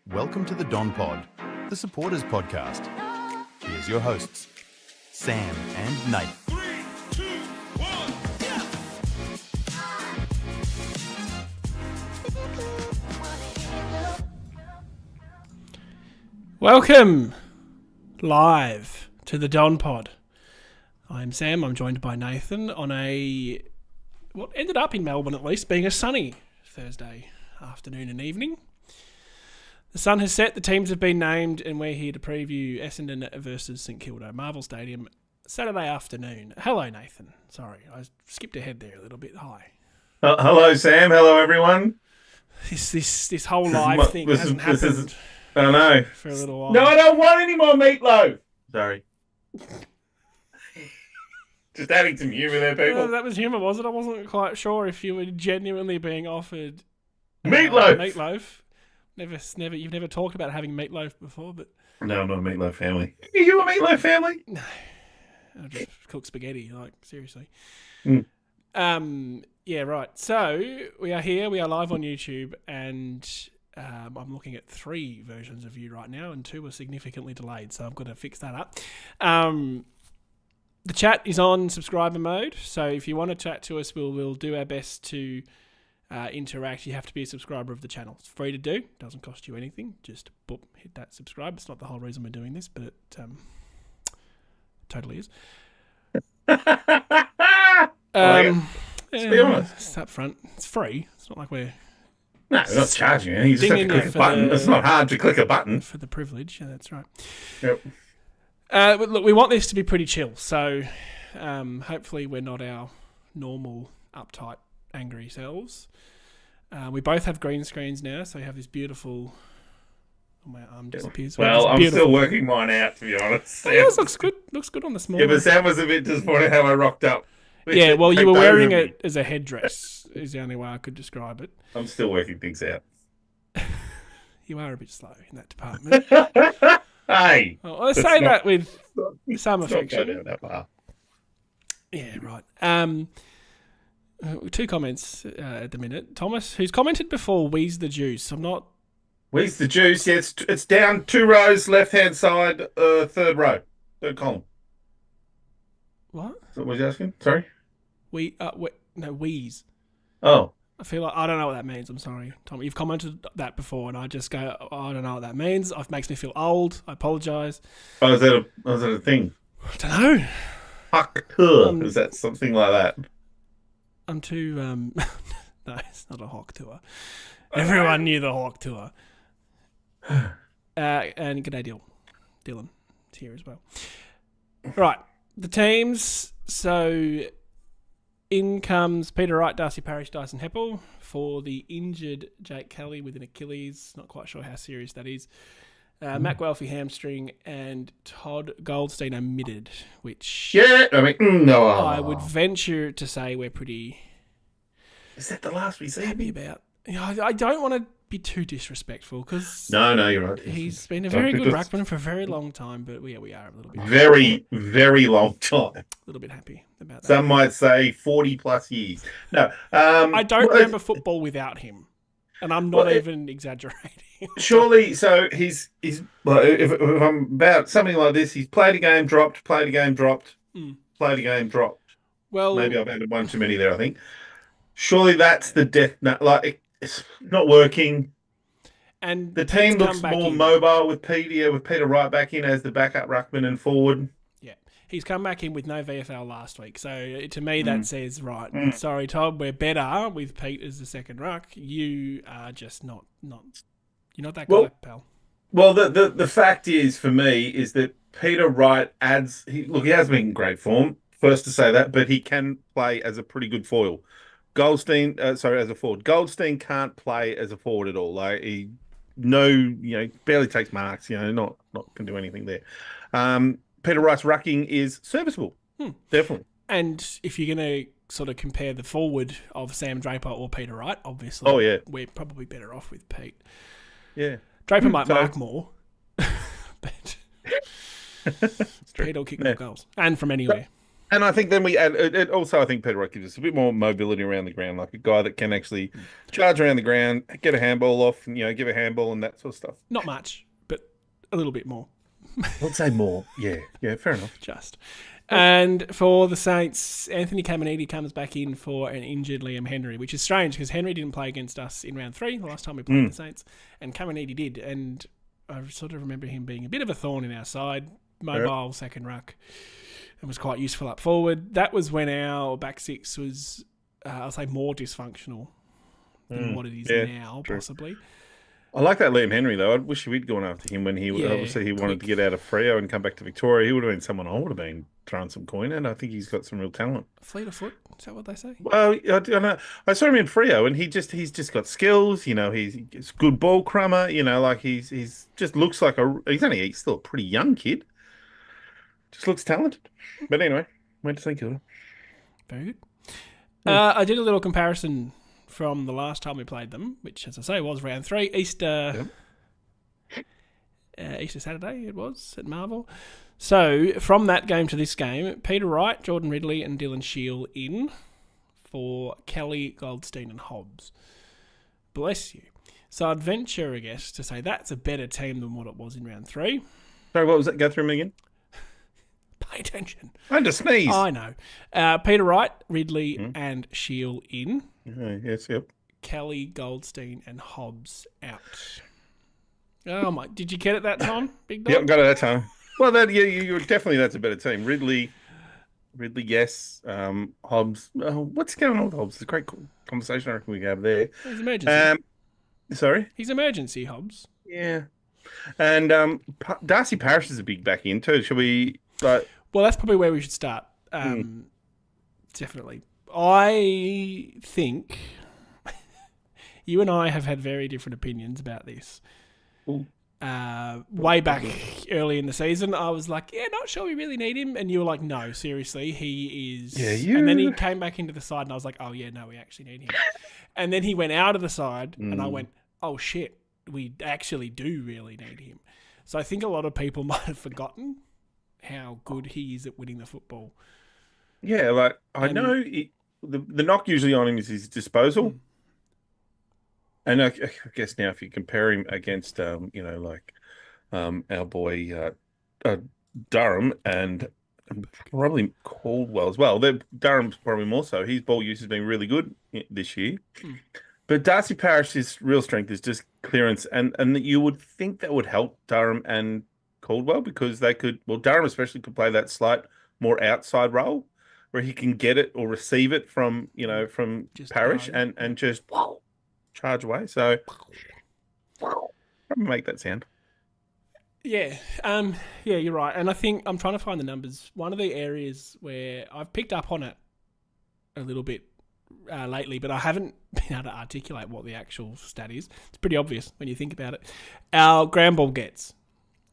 Welcome to the Don Pod, the supporters podcast. Here's your hosts, Sam and Nath. 3, 2, 1, Welcome live to the Don Pod. I'm Sam. I'm joined by Nathan on what ended up in Melbourne at least being a sunny Thursday afternoon and evening. The sun has set, the teams have been named, and we're here to preview Essendon versus St Kilda, Marvel Stadium, Saturday afternoon. Hello, Nathan. Sorry, I skipped ahead there a little bit. Hi. Hello, Sam. Hello, everyone. This whole live thing hasn't happened. I know. For a little while. No, I don't want any more meatloaf. Sorry. Just adding some humour there, people. That was humour, was it? I wasn't quite sure if you were genuinely being offered meatloaf. Meatloaf. Never. You've never talked about having meatloaf before, but no, I'm not a meatloaf family. Are you a meatloaf family? No, I just cook spaghetti. Like seriously. Yeah, right. So we are here. We are live on YouTube, and I'm looking at 3 versions of you right now, and 2 are significantly delayed. So I've got to fix that up. The chat is on subscriber mode, so if you want to chat to us, we'll do our best to interact. You have to be a subscriber of the channel. It's free to do. Doesn't cost you anything. Just boop, hit that subscribe. It's not the whole reason we're doing this, but it totally is. Let's be honest. It's up front. It's free. It's not like we're... No, we're not charging you. You just have to click a button. It's not hard to click a button. For the privilege. Yeah, that's right. Yep. But look, we want this to be pretty chill, so hopefully we're not our normal, uptight, angry selves. We both have green screens now, so we have this beautiful... Oh, my arm disappears. Well, I'm still working mine out, to be honest. Oh, yours looks good. Looks good on the small Yeah, but Sam was a bit disappointed how I rocked up. Yeah, well, you were wearing it as a headdress, is the only way I could describe it. I'm still working things out. You are a bit slow in that department. Hey! Well, I say that with some affection. Yeah, right. 2 comments at the minute. Thomas, who's commented before, Wheeze the Juice. Wheeze the Juice. Yeah, it's down 2 rows, left-hand side, 3rd row, 3rd column. What? Is that what you're asking? Sorry? Wheeze. Oh. I feel like I don't know what that means. I'm sorry, Tom. You've commented that before, and I just go, I don't know what that means. It makes me feel old. I apologise. Oh, is that a thing? I don't know. Is that something like that? I'm too... No, it's not a Hawk tour. Everyone knew the Hawk tour. And g'day, Dylan. It's here as well. Right. The teams. So in comes Peter Wright, Darcy Parish, Dyson Heppell for the injured Jake Kelly with an Achilles. Not quite sure how serious that is. Matt Guelphy hamstring and Todd Goldstein omitted, which no. I would venture to say we're pretty. Is that the last we see? Happy about. I don't want to be too disrespectful because no, you're right. He's been a very good ruckman for a very long time, but we are a little bit very, very long time. A little bit happy about that. Some might say 40 plus years. No, I don't remember football without him, and I'm not even exaggerating. Surely, so he's well, if I'm about something like this, he's played a game, dropped, played a game, dropped, played a game, dropped. Well, maybe I've added one too many there. I think. Surely that's the death. Like it's not working. And the team looks more mobile with Peter Wright back in as the backup ruckman and forward. Yeah, he's come back in with no VFL last week, so to me that says right. Sorry, Todd, we're better with Pete as the second ruck. You are just not. You're not that guy, pal. Well, the fact is for me is that Peter Wright adds. He has been in great form. First to say that, but he can play as a pretty good foil. Goldstein, as a forward. Goldstein can't play as a forward at all. Like barely takes marks. Not can do anything there. Peter Wright's rucking is serviceable, definitely. And if you're going to sort of compare the forward of Sam Draper or Peter Wright, obviously, we're probably better off with Pete. Yeah, Draper might mark more, but Pete will kick more goals and from anywhere. And I think then we add it also. I think Peter Wright gives us a bit more mobility around the ground, like a guy that can actually charge around the ground, get a handball off, and give a handball and that sort of stuff. Not much, but a little bit more. I'd say more. Yeah, fair enough. Just. And for the Saints, Anthony Caminiti comes back in for an injured Liam Henry, which is strange because Henry didn't play against us in round 3 the last time we played the Saints, and Caminiti did. And I sort of remember him being a bit of a thorn in our side, mobile, second ruck, and was quite useful up forward. That was when our back six was, I'll say, more dysfunctional than what it is now, possibly. I like that Liam Henry, though. I wish we'd gone after him when he obviously wanted to get out of Freo and come back to Victoria. He would have been someone I would have been throwing some coin at. I think he's got some real talent. Fleet of foot, is that what they say? Well, I don't know. I saw him in Freo, and he's just got skills. He's a good ball crummer. Like he's just looks like he's still a pretty young kid. Just looks talented. But anyway, went to St Kilda. Very good. I did a little comparison from the last time we played them, which, as I say, was round 3, Easter Saturday it was, at Marvel. So, from that game to this game, Peter Wright, Jordan Ridley and Dylan Shield in for Kelly, Goldstein and Hobbs. Bless you. So, I'd venture, I guess, to say that's a better team than what it was in round 3. Sorry, what was that? Go through them again. Pay attention. I had to sneeze. I know. Peter Wright, Ridley and Shield in. Yes, yep. Kelly, Goldstein, and Hobbs out. Oh my! Did you get it that time, Big Dog? Yep, got it that time. Well, you definitely that's a better team. Ridley, yes. Hobbs. What's going on with Hobbs? It's a great conversation I reckon we can have there. He's emergency. Sorry. He's emergency, Hobbs. Yeah. And Darcy Parish is a big back in too. Should we? Well, that's probably where we should start. Definitely. I think you and I have had very different opinions about this. Way back early in the season, I was like, not sure we really need him. And you were like, no, seriously, he is. Yeah, And then he came back into the side and I was like, oh, yeah, no, we actually need him. And then he went out of the side and I went, oh, shit, we actually do really need him. So I think a lot of people might have forgotten how good he is at winning the football. Yeah, like I know the knock usually on him is his disposal. And I guess now if you compare him against, our boy Durham and probably Caldwell as well. Durham's probably more so. His ball use has been really good this year. But Darcy Parish's real strength is just clearance. And you would think that would help Durham and Caldwell because Durham especially could play that slight more outside role where he can get it or receive it from Parish and just charge away. So make that sound. Yeah. You're right. And I think I'm trying to find the numbers. One of the areas where I've picked up on it a little bit lately, but I haven't been able to articulate what the actual stat is. It's pretty obvious when you think about it. Our ground ball gets.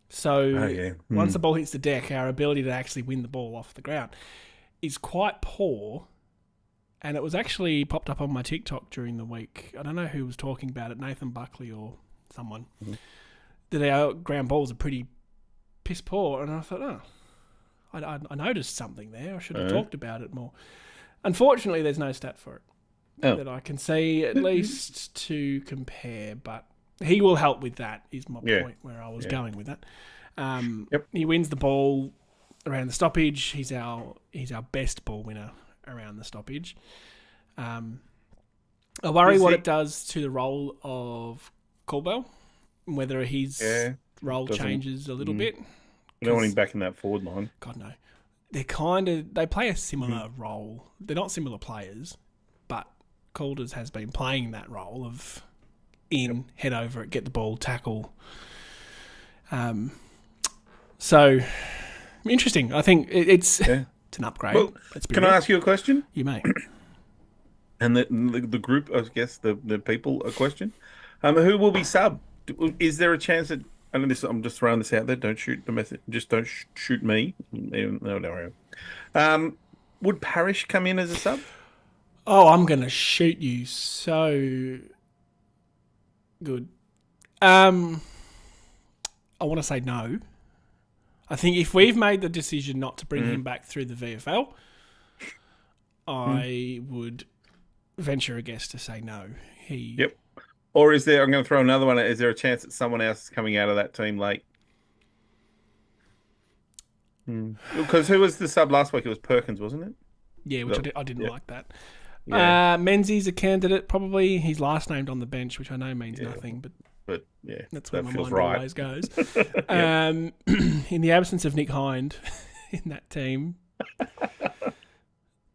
So once the ball hits the deck, our ability to actually win the ball off the ground is quite poor. And it was actually popped up on my TikTok during the week. I don't know who was talking about it, Nathan Buckley or someone, that our ground balls are pretty piss poor. And I thought, I noticed something there. I should have talked about it more. Unfortunately, there's no stat for it that I can see, at least to compare. But he will help with that, is my point where I was going with that. He wins the ball around the stoppage. He's our best ball winner around the stoppage. I worry what it does to the role of Caldwell, whether his role changes a little bit. You don't want him back in that forward line. God, no. They play a similar role. They're not similar players, but Calders has been playing that role of head over it, get the ball, tackle. So interesting. I think it's an upgrade. Well, can I ask you a question? You may. And the group, I guess, the people, a question. Who will be sub? Is there a chance that I'm just throwing this out there. Don't shoot the message. Just don't shoot me. No. Would Parish come in as a sub? Oh, I'm going to shoot you so good. I want to say no. I think if we've made the decision not to bring him back through the VFL, I would venture a guess to say no. Yep. Or is there? I'm going to throw another one. Is there a chance that someone else is coming out of that team late? Because who was the sub last week? It was Perkins, wasn't it? Yeah, which I didn't like that. Yeah. Menzies a candidate, probably. He's last named on the bench, which I know means nothing, but yeah, that's where that my feels mind right. always goes. In the absence of Nick Hind in that team,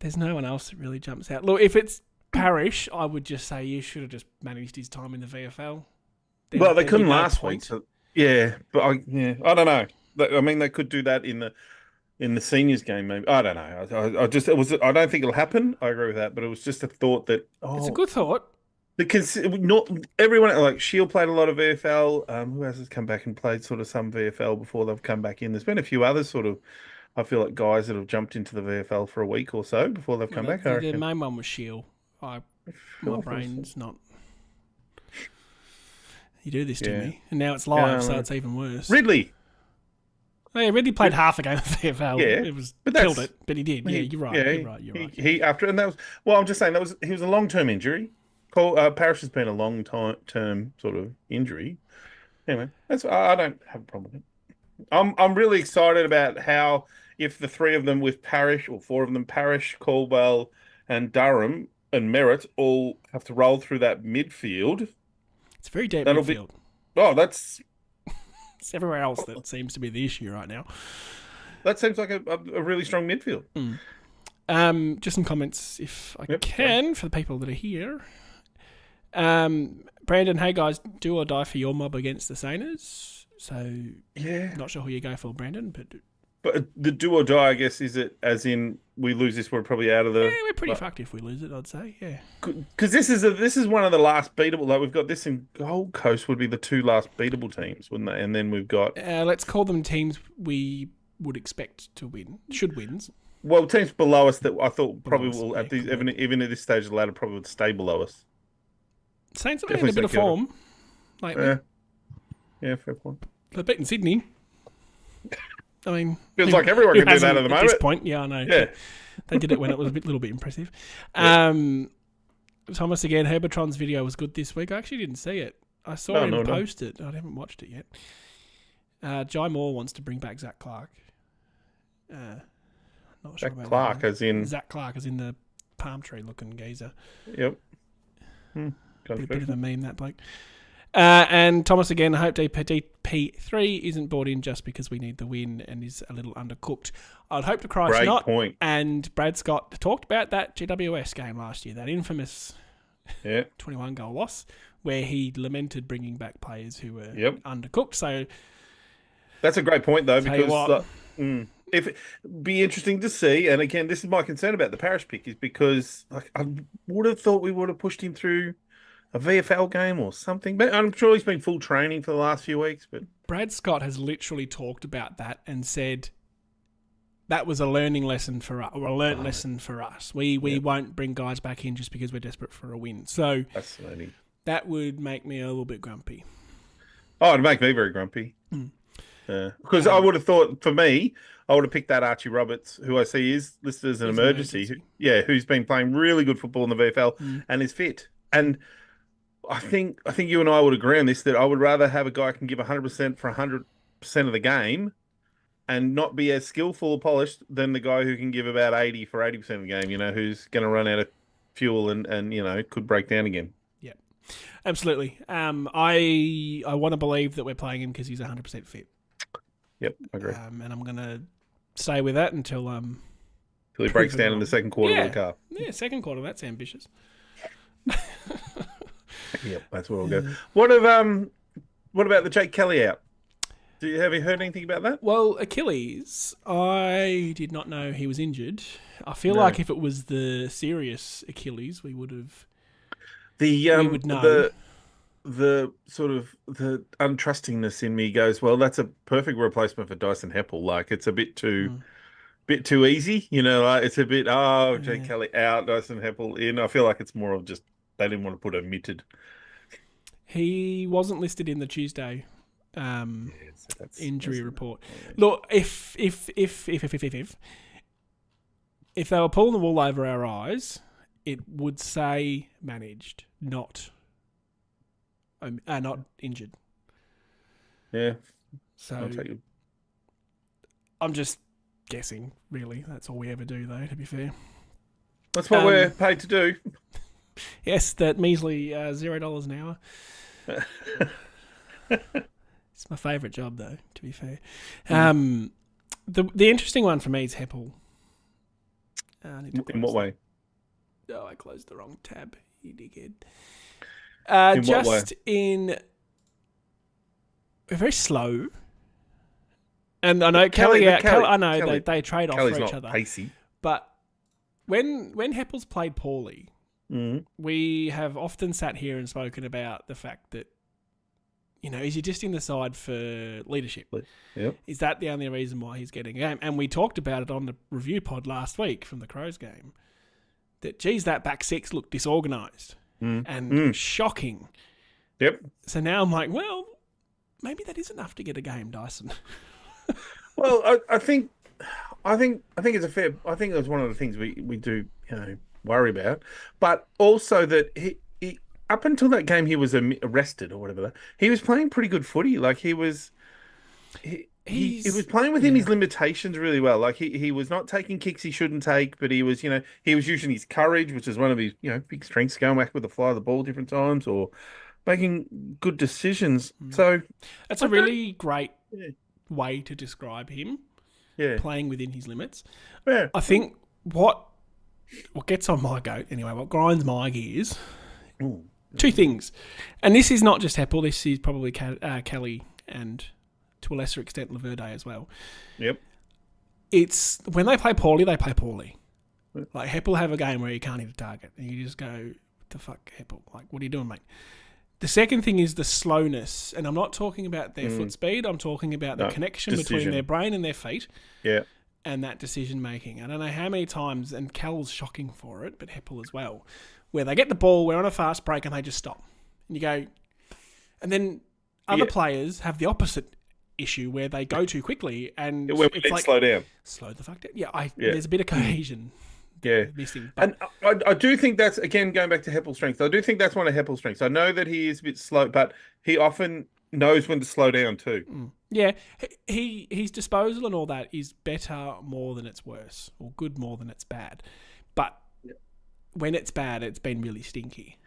there's no one else that really jumps out. Look, if it's Parrish, I would just say you should have just managed his time in the VFL. Well, they couldn't last week. So, but I don't know. I mean, they could do that in the seniors game, maybe. I don't know. I don't think it'll happen. I agree with that, but it was just a thought that. It's a good thought. Because not everyone, like Shield played a lot of VFL. Who else has come back and played sort of some VFL before they've come back in? There's been a few others sort of. I feel like guys that have jumped into the VFL for a week or so before they've come back. The main one was Shield. My brain's not. You do this to me, and now it's live, so it's even worse. Ridley. Oh, yeah, Ridley played half a game of VFL. Yeah, it was killed it, but he did. Yeah, you're right. You're right. He after, and that was. Well, I'm just saying he was a long-term injury. Parrish has been a long-term sort of injury. Anyway, I don't have a problem with it. I'm really excited about how if the three of them with Parrish, or four of them, Parrish, Caldwell, and Durham and Merritt all have to roll through that midfield. It's very deep midfield. That's it's everywhere else that seems to be the issue right now. That seems like a really strong midfield. Just some comments, if I can, for the people that are here. Brandon, hey guys, do or die for your mob against the Saners. So, not sure who you go for, Brandon, but the do or die, I guess, is it as in we lose this, we're probably out of the. Yeah, we're pretty fucked if we lose it, I'd say. Yeah, because this is one of the last beatable. Like we've got this in Gold Coast would be the two last beatable teams, wouldn't they? And then we've got. Let's call them teams we would expect to win, should wins. Well, teams below us that I thought probably will at these even at this stage of the ladder probably would stay below us. Saints are in a bit of form lately. Yeah, fair point. They've beaten Sydney. I mean, feels like everyone can do that at the moment. At this point, yeah, I know. Yeah, they did it when it was a little bit impressive. Thomas again, Herbertron's video was good this week. I actually didn't see it. I saw him post it. I haven't watched it yet. Jai Moore wants to bring back Zach Clark. Not sure about Clark, that. as in Zach Clark, as in the palm tree looking geezer. Yep. Bit of a meme, that bloke. And Thomas again, I hope DP3 isn't bought in just because we need the win and is a little undercooked. I'd hope to Christ Great not. Point. And Brad Scott talked about that GWS game last year, that infamous 21-goal loss, where he lamented bringing back players who were undercooked. So that's a great point, though, because if it be interesting to see. And again, this is my concern about the Parrish pick, is because I would have thought we would have pushed him through a VFL game or something. But I'm sure he's been full training for the last few weeks. But Brad Scott has literally talked about that and said that was a learning lesson for us, or a learnt lesson for us. We won't bring guys back in just because we're desperate for a win. So fascinating. That would make me a little bit grumpy. Oh, it'd make me very grumpy. Because I would have thought, for me, I would have picked that Archie Roberts, who I see is listed as an emergency. Who's been playing really good football in the VFL and is fit. And I think you and I would agree on this, that I would rather have a guy who can give 100% for 100% of the game and not be as skillful or polished than the guy who can give about 80 for 80% of the game, who's going to run out of fuel and could break down again. Yeah, absolutely. I want to believe that we're playing him because he's 100% fit. Yep, I agree. And I'm going to stay with that until he breaks down in the second quarter of the car. Yeah, second quarter. That's ambitious. Yep, that's where we'll go. What about the Jake Kelly out? Have you heard anything about that? Well, Achilles, I did not know he was injured. I feel like if it was the serious Achilles, we would have. We would know. The sort of the untrustingness in me goes, well, that's a perfect replacement for Dyson Heppell. Like, it's a bit too easy, like it's a bit, Jake Kelly out, Dyson Heppell in. I feel like it's more of just they didn't want to put omitted. He wasn't listed in the Tuesday injury report. Look, if if they were pulling the wool over our eyes, it would say managed, not injured. Yeah. So I'll take you. I'm just guessing, really. That's all we ever do, though, to be fair. That's what we're paid to do. Yes, that measly $0 an hour. It's my favourite job, though, to be fair. The interesting one for me is Heppell. In what way? Oh, I closed the wrong tab, you dickhead. In what way? In... We're very slow. And I know Kelly, I know Kelly, they trade off Kelly's for each not other. pacey. But when Heppell's played poorly, we have often sat here and spoken about the fact that, is he just in the side for leadership? Yep. Is that the only reason why he's getting a game? And we talked about it on the review pod last week from the Crows game. That, geez, that back six looked disorganised and shocking. Yep. So now I'm like, well, maybe that is enough to get a game, Dyson. Well, I think it's a fair. I think that's one of the things we do worry about, but also that he up until that game he was arrested or whatever. He was playing pretty good footy. Like he was playing within his limitations really well. Like he was not taking kicks he shouldn't take, but he was using his courage, which is one of his big strengths, going back with the fly of the ball different times or making good decisions. So that's a really great way to describe him. Yeah, playing within his limits. Yeah, I think what gets on my goat anyway, what grinds my gears, two things, and this is not just Heppell. This is probably Kelly and to a lesser extent Laverde as well. Yep. It's when they play poorly, they play poorly. Like Heppell have a game where you can't hit a target, and you just go, "What the fuck, Heppell? Like, what are you doing, mate?" The second thing is the slowness, and I'm not talking about their foot speed. I'm talking about the connection between their brain and their feet. Yeah, and that decision making. I don't know how many times, and Cal's shocking for it, but Heppell as well, where they get the ball, we're on a fast break, and they just stop. And you go, and then other players have the opposite issue where they go too quickly, and it's like slow down, slow the fuck down. Yeah, there's a bit of cohesion. Missing. But... And I do think that's, again, going back to Heppell's strengths, I do think that's one of Heppell's strengths. I know that he is a bit slow, but he often knows when to slow down too. Yeah, his disposal and all that is better more than it's worse, or good more than it's bad. But when it's bad, it's been really stinky.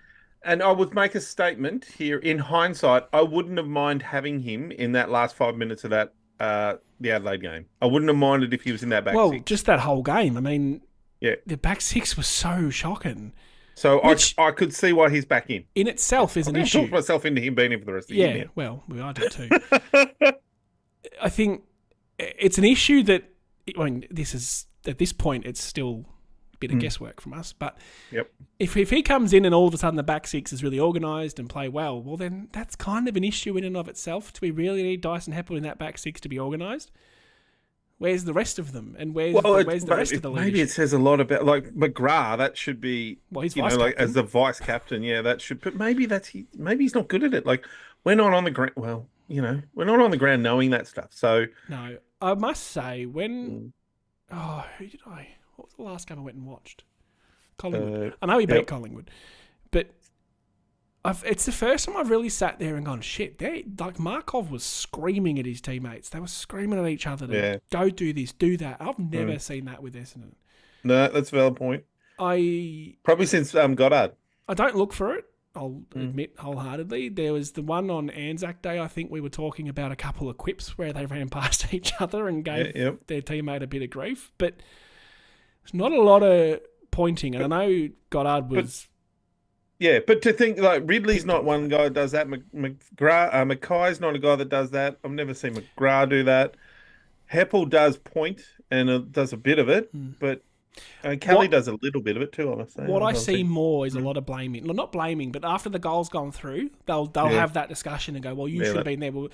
And I would make a statement here, in hindsight, I wouldn't have minded having him in that last 5 minutes of that the Adelaide game. I wouldn't have minded if he was in that back six. Well, just that whole game. I mean... Yeah, the back six was so shocking. So I could see why he's back in. In itself is an issue. I talked myself into him being in for the rest of the year. Yeah, well, I did too. I think it's an issue that, this is, at this point, it's still a bit of guesswork from us. But if he comes in and all of a sudden the back six is really organised and play well, then that's kind of an issue in and of itself. Do we really need Dyson Heppell in that back six to be organised? Where's the rest of them? And where's the rest of the leadership? Maybe it says a lot about, like, McGrath, that should be, he's vice captain. As the vice captain, that should, but maybe he's not good at it. Like, we're not on the ground, we're not on the ground knowing that stuff. So. No, I must say, when, what was the last game I went and watched? Collingwood. I know he beat Collingwood, but it's the first time I've really sat there and gone, shit, Markov was screaming at his teammates. They were screaming at each other to go do this, do that. I've never seen that with Essendon. No, that's a valid point. Probably since Goddard. I don't look for it, I'll admit wholeheartedly. There was the one on Anzac Day, I think we were talking about a couple of quips where they ran past each other and gave their teammate a bit of grief. But there's not a lot of pointing. And I know Goddard was... Yeah, but to think, like, Ridley's not one guy that does that. Mackay's not a guy that does that. I've never seen McGrath do that. Heppell does point and does a bit of it, but Kelly does a little bit of it too, I must say. What I see more is a lot of blaming. Well, not blaming, but after the goal's gone through, they'll have that discussion and go, well, you should have been there. Well,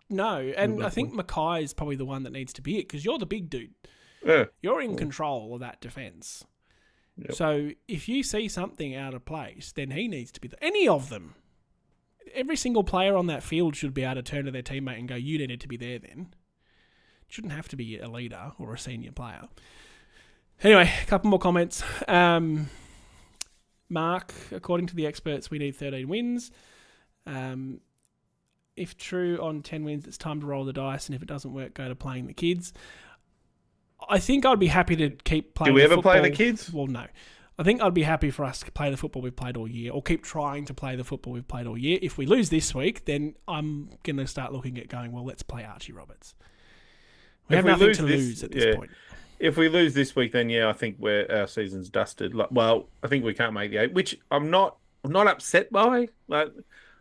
no, and I think Mackay is probably the one that needs to be it, because you're the big dude. Yeah. You're in control of that defence. Yep. So if you see something out of place, then he needs to be any of them. Every single player on that field should be able to turn to their teammate and go, you needed to be there then. It shouldn't have to be a leader or a senior player. Anyway, a couple more comments. Mark, according to the experts, we need 13 wins. If true, on 10 wins, it's time to roll the dice, and if it doesn't work, go to playing the kids. I think I'd be happy to keep playing. Do we the ever football. play the kids? Well, no. I think I'd be happy for us to play the football we've played all year, or keep trying to play the football we've played all year. If we lose this week, then I'm going to start looking at going, well, let's play Archie Roberts. We have nothing to lose at this point. If we lose this week, then I think our season's dusted. Well, I think we can't make the 8, which I'm not upset by. Like,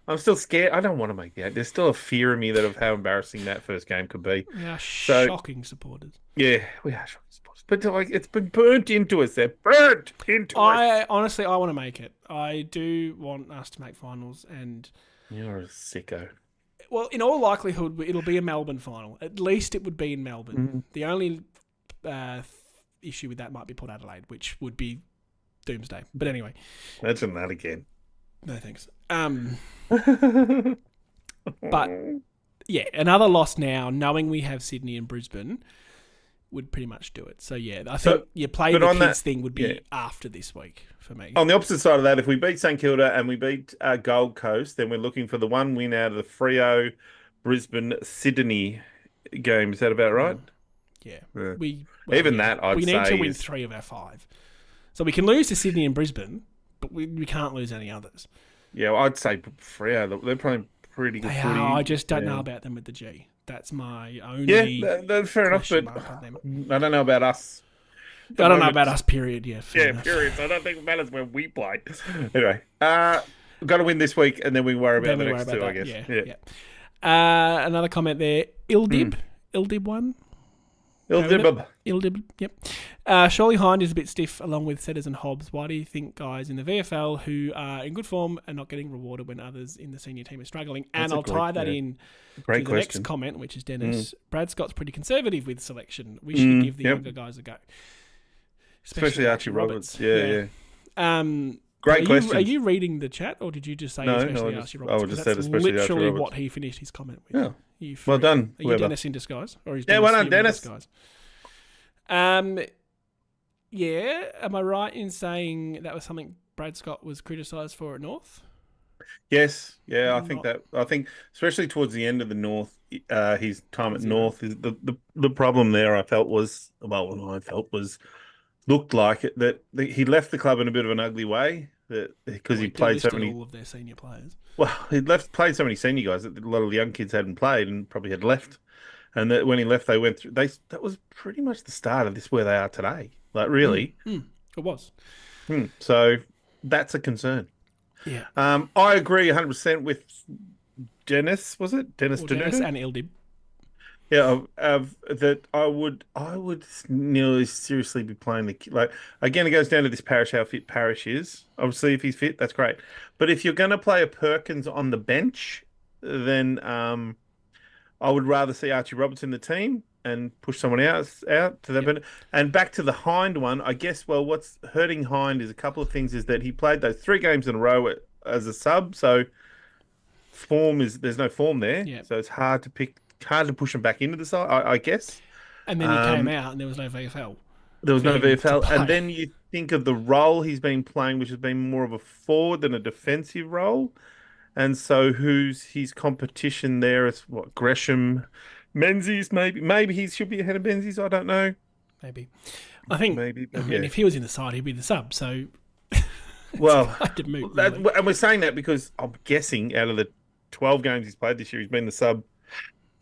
I'm still scared. I don't want to make the 8. There's still a fear of me of how embarrassing that first game could be. We are shocking supporters. Yeah, we are shocking supporters. But it's been burnt into us. They're burnt into us. Honestly, I want to make it. I do want us to make finals, and you're a sicko. Well, in all likelihood, it'll be a Melbourne final. At least it would be in Melbourne. Mm-hmm. The only issue with that might be Port Adelaide, which would be doomsday. But anyway. Imagine that again. No thanks. But, yeah, another loss now, knowing we have Sydney and Brisbane, would pretty much do it. So, yeah, I think you play the kids thing would be after this week for me. On the opposite side of that, if we beat St Kilda and we beat Gold Coast, then we're looking for the one win out of the Freo, Brisbane, Sydney game. Is that about right? Yeah. I'd We say need to win 3 of our 5. So we can lose to Sydney and Brisbane, but we can't lose any others. Yeah, well, I'd say Freo. They're probably pretty good. I just don't know about them with the G. That's my only. Yeah, fair enough. But I don't know about us. I don't know about us. Period. Yeah. Period. So I don't think it matters when we play. Anyway, got to win this week, and then we worry about the next 2. I guess. Yeah. Another comment there. Ildib one. Ildib. Yep. Surely Hind is a bit stiff along with Setters and Hobbs. Why do you think guys in the VFL who are in good form are not getting rewarded when others in the senior team are struggling? And I'll tie that in to the next comment, which is Dennis. Brad Scott's pretty conservative with selection. We should give the younger guys a go. Especially Archie Roberts. Yeah. Great question. Are you reading the chat, or did you just say especially Archie Roberts? I would just said especially Archie Roberts. Literally what he finished his comment with. Yeah. Well done. Are you Dennis in disguise? Or is well done, Dennis. In disguise? Yeah. Am I right in saying that was something Brad Scott was criticised for at North? Yes. Yeah, I think especially towards the end of the North, his time at North, is the problem there looked like it, that he left the club in a bit of an ugly way, because he played so many. All of their senior players. Well, played so many senior guys that a lot of the young kids hadn't played and probably had left. And that when he left, they went through. That was pretty much the start of where they are today. Like, really, it was. So that's a concern. Yeah. I agree 100% with Dennis. Was it Dennis? Dennis and Ildib. Yeah, that I would nearly seriously be playing again. It goes down to this Parish, how fit Parish is. Obviously, if he's fit, that's great. But if you're going to play a Perkins on the bench, then I would rather see Archie Roberts in the team and push someone else out to that. Yep. And back to the Hind one, I guess. Well, what's hurting Hind is a couple of things. Is that he played those 3 games in a row as a sub, so there's no form there. Yep. So it's hard to push him back into the side, I guess. And then he came out and there was no VFL. There was no VFL. And then you think of the role he's been playing, which has been more of a forward than a defensive role. And so who's his competition there? Is Gresham, Menzies, maybe? Maybe he should be ahead of Menzies. I don't know. Maybe. I think if he was in the side, he'd be the sub. So well, hard to move, and we're saying that because I'm guessing out of the 12 games he's played this year, he's been the sub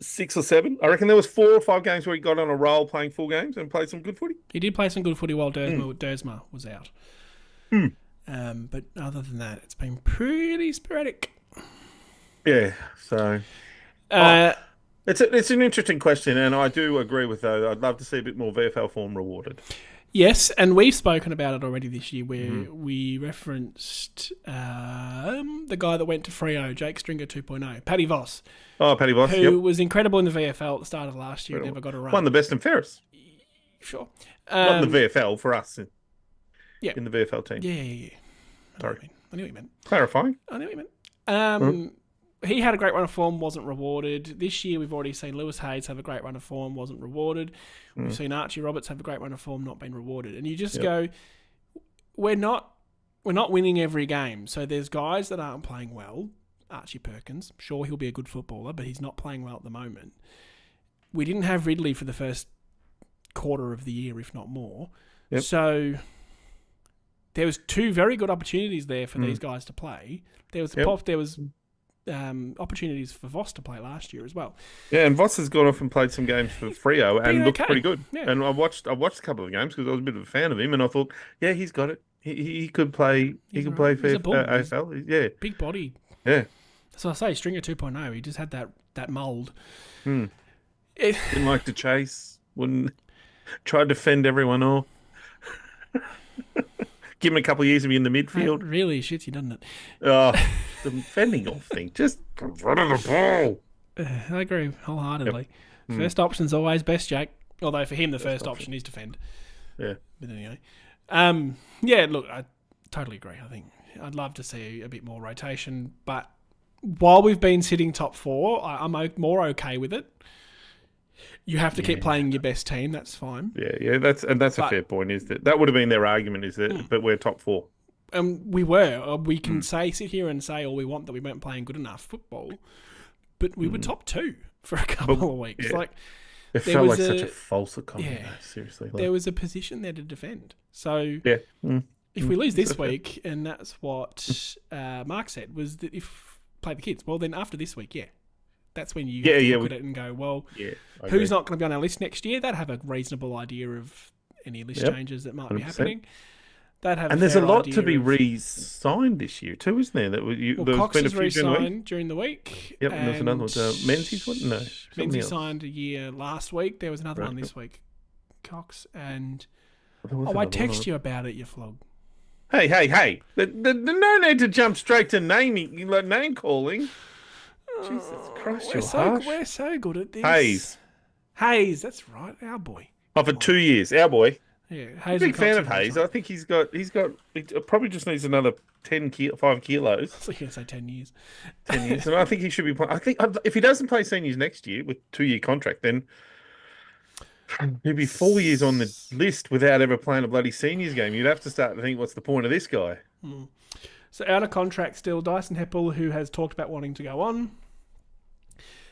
6 or 7. I reckon there was 4 or 5 games where he got on a roll playing full games and played some good footy. He did play some good footy while Dersma was out. But other than that, it's been pretty sporadic. Yeah, so it's an interesting question, and I do agree with though. I'd love to see a bit more VFL form rewarded. Yes, and we've spoken about it already this year, where we referenced the guy that went to Freo, Jake Stringer 2.0, Paddy Voss. Oh, Paddy Voss, who was incredible in the VFL at the start of last year, never got a run. Won the best and fairest. Sure. Not in the VFL for us. Yeah. In the VFL team. Yeah. Sorry. I knew what you meant. Clarifying. I knew what you meant. he had a great run of form, wasn't rewarded. This year, we've already seen Lewis Hayes have a great run of form, wasn't rewarded. We've seen Archie Roberts have a great run of form, not been rewarded. And you just go, we're not winning every game. So there's guys that aren't playing well. Archie Perkins, sure, he'll be a good footballer, but he's not playing well at the moment. We didn't have Ridley for the first quarter of the year, if not more. Yep. So there was 2 very good opportunities there for these guys to play. There was opportunities for Voss to play last year as well. Yeah, and Voss has gone off and played some games for Freo and looked pretty good. Yeah. And I watched a couple of games because I was a bit of a fan of him, and I thought, yeah, he's got it. He could play. He could play for AFL. Yeah, big body. Yeah. So I say Stringer 2.0. He just had that mould. Didn't like to chase. Wouldn't try to defend everyone off. Give him a couple of years to be in the midfield. That really shits you, doesn't it? Oh, the defending off thing. Just run of the ball. I agree wholeheartedly. Yep. First option's always best, Jake. Although for him, the first option is defend. Yeah. But anyway. Look, I totally agree. I think I'd love to see a bit more rotation. But while we've been sitting top 4, I'm more okay with it. You have to keep playing your best team. That's fine. Yeah. That's a fair point. Is that would have been their argument? Is that but we're top 4. We were. We can sit here and say all we want that we weren't playing good enough football, but we were top 2 for a couple of weeks. Yeah. It felt like such a false economy. Yeah, seriously. There was a position there to defend. So if we lose this week, and that's what Mark said, was that if play the kids, well then after this week, that's when you have to look at it and go, well, who's not going to be on our list next year? They'd have a reasonable idea of any list changes that might 100%. Be happening. And there's a lot to be re-signed this year too, isn't there? Cox is re-signed during the week. Yep, and there's another one. Menzies one? No. Menzies signed a year last week. There was another one this week. Cox and... I text you about it, you flog. Hey. There's no need to jump straight to name calling. Jesus Christ, we're so good at this. Hayes, that's right, our boy. Oh, for 2 years, our boy. Yeah, Hayes. I'm a big fan of Hayes. I think he probably just needs another 5 kilos. I was going to say 10 years. 10 years, and I think he should be playing. I think if he doesn't play seniors next year with 2-year contract, then he'd be 4 years on the list without ever playing a bloody seniors game. You'd have to start to think, what's the point of this guy? So out of contract still, Dyson Heppell, who has talked about wanting to go on.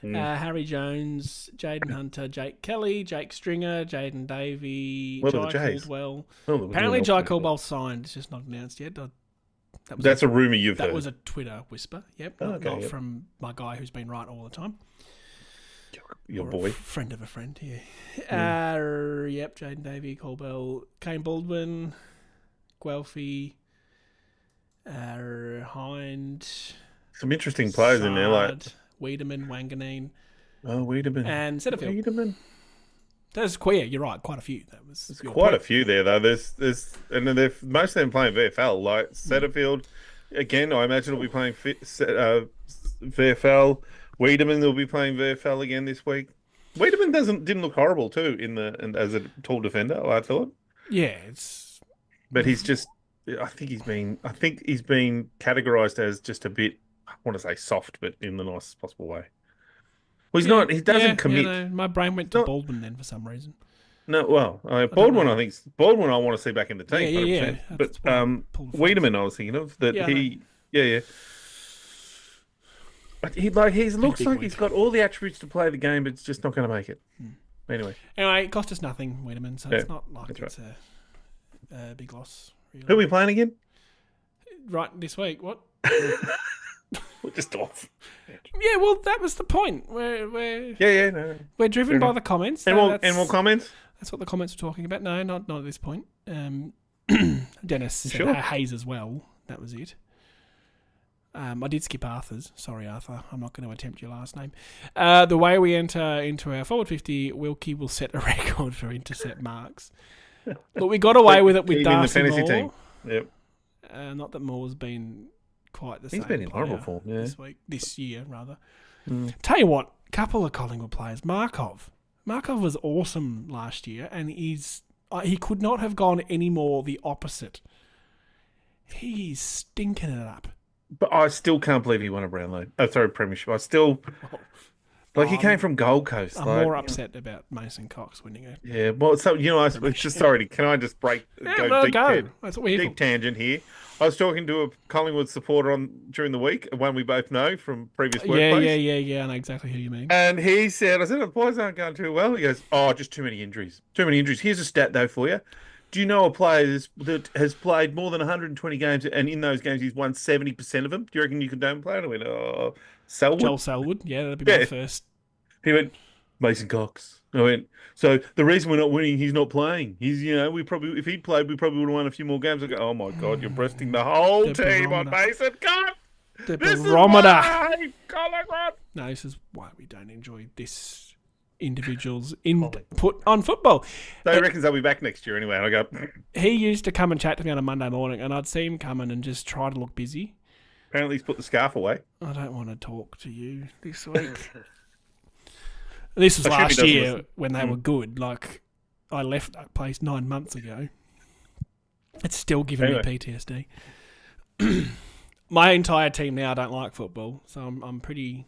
Harry Jones, Jaden Hunter, Jake Kelly, Jake Stringer, Jaden Davey, Jai Caldwell. Apparently Jai Caldwell signed. It's just not announced yet. That's a rumour you've heard. That was a Twitter whisper. Yep. Not from my guy who's been right all the time. Your boy. Friend of a friend, yeah. Jaden Davey, Caldwell, Kane Baldwin, Guelphy, Hind. Some interesting players in there, like Wiedemann, Wanganeen. Oh, Wiedemann. And Setterfield. Wiedemann. There's queer, you're right, quite a few. There's quite a few there, though. There's and most of them playing VFL, like Setterfield. Again, I imagine will be playing VFL. Wiedemann will be playing VFL again this week. Wiedemann didn't look horrible too as a tall defender, I thought. Yeah, but he's just. I think he's been categorised as just a bit. I want to say soft, but in the nicest possible way. Well, he's not. He doesn't commit. My brain went to Baldwin then for some reason. No, well, Baldwin. I think Baldwin. I want to see back in the team. Yeah. But Wiedemann, I was thinking of that. Yeah. But he looks like he's got all the attributes to play the game, but it's just not going to make it. Anyway, it cost us nothing, Wiedemann. So it's not like it's a big loss. Really. Who are we playing again? Right this week. What? We're just off. Yeah, well, that was the point. We're driven by the comments. And more comments? That's what the comments were talking about. No, not at this point. Dennis said Hayes as well. That was it. I did skip Arthur's. Sorry, Arthur. I'm not going to attempt your last name. The way we enter into our forward 50, Wilkie will set a record for intercept marks. Look, we got away with it with Darcy in the fantasy Moore. Team. Yep. Not that Moore's been quite the same. He's been in horrible form, this year, rather. Tell you what, couple of Collingwood players. Markov was awesome last year, and he could not have gone any more the opposite. He's stinking it up. But I still can't believe he won a Brownlow. Oh, sorry, Premiership. I still he came from Gold Coast. I'm like, more upset about Mason Cox winning it. Yeah, well, so can I just Go. That's what we're here deep tangent here? I was talking to a Collingwood supporter during the week, one we both know from previous for. workplace. Yeah. I know exactly who you mean. And he said, I said, the boys aren't going too well. He goes, oh, just too many injuries. Too many injuries. Here's a stat, though, for you. Do you know a player that has played more than 120 games, and in those games he's won 70% of them? Do you reckon you could don't play it? I went, oh, Selwood? Joel Selwood. Yeah, that'd be my first. He went, Mason Cox. I went, so the reason we're not winning, he's not playing. He's, if he'd played, we probably would have won a few more games. I go, oh my God, you're breasting the whole team on Mason Cox. The This barometer. is why, Collingwood. No, this is why we don't enjoy this individual's input on football. So he reckons they'll be back next year anyway. And I go, He used to come and chat to me on a Monday morning, and I'd see him come in and just try to look busy. apparently he's put the scarf away. I don't want to talk to you this week. This was I last assume he doesn't year listen. when they were good. Like, I left that place 9 months ago. It's still giving me PTSD. My entire team now don't like football, so I'm pretty.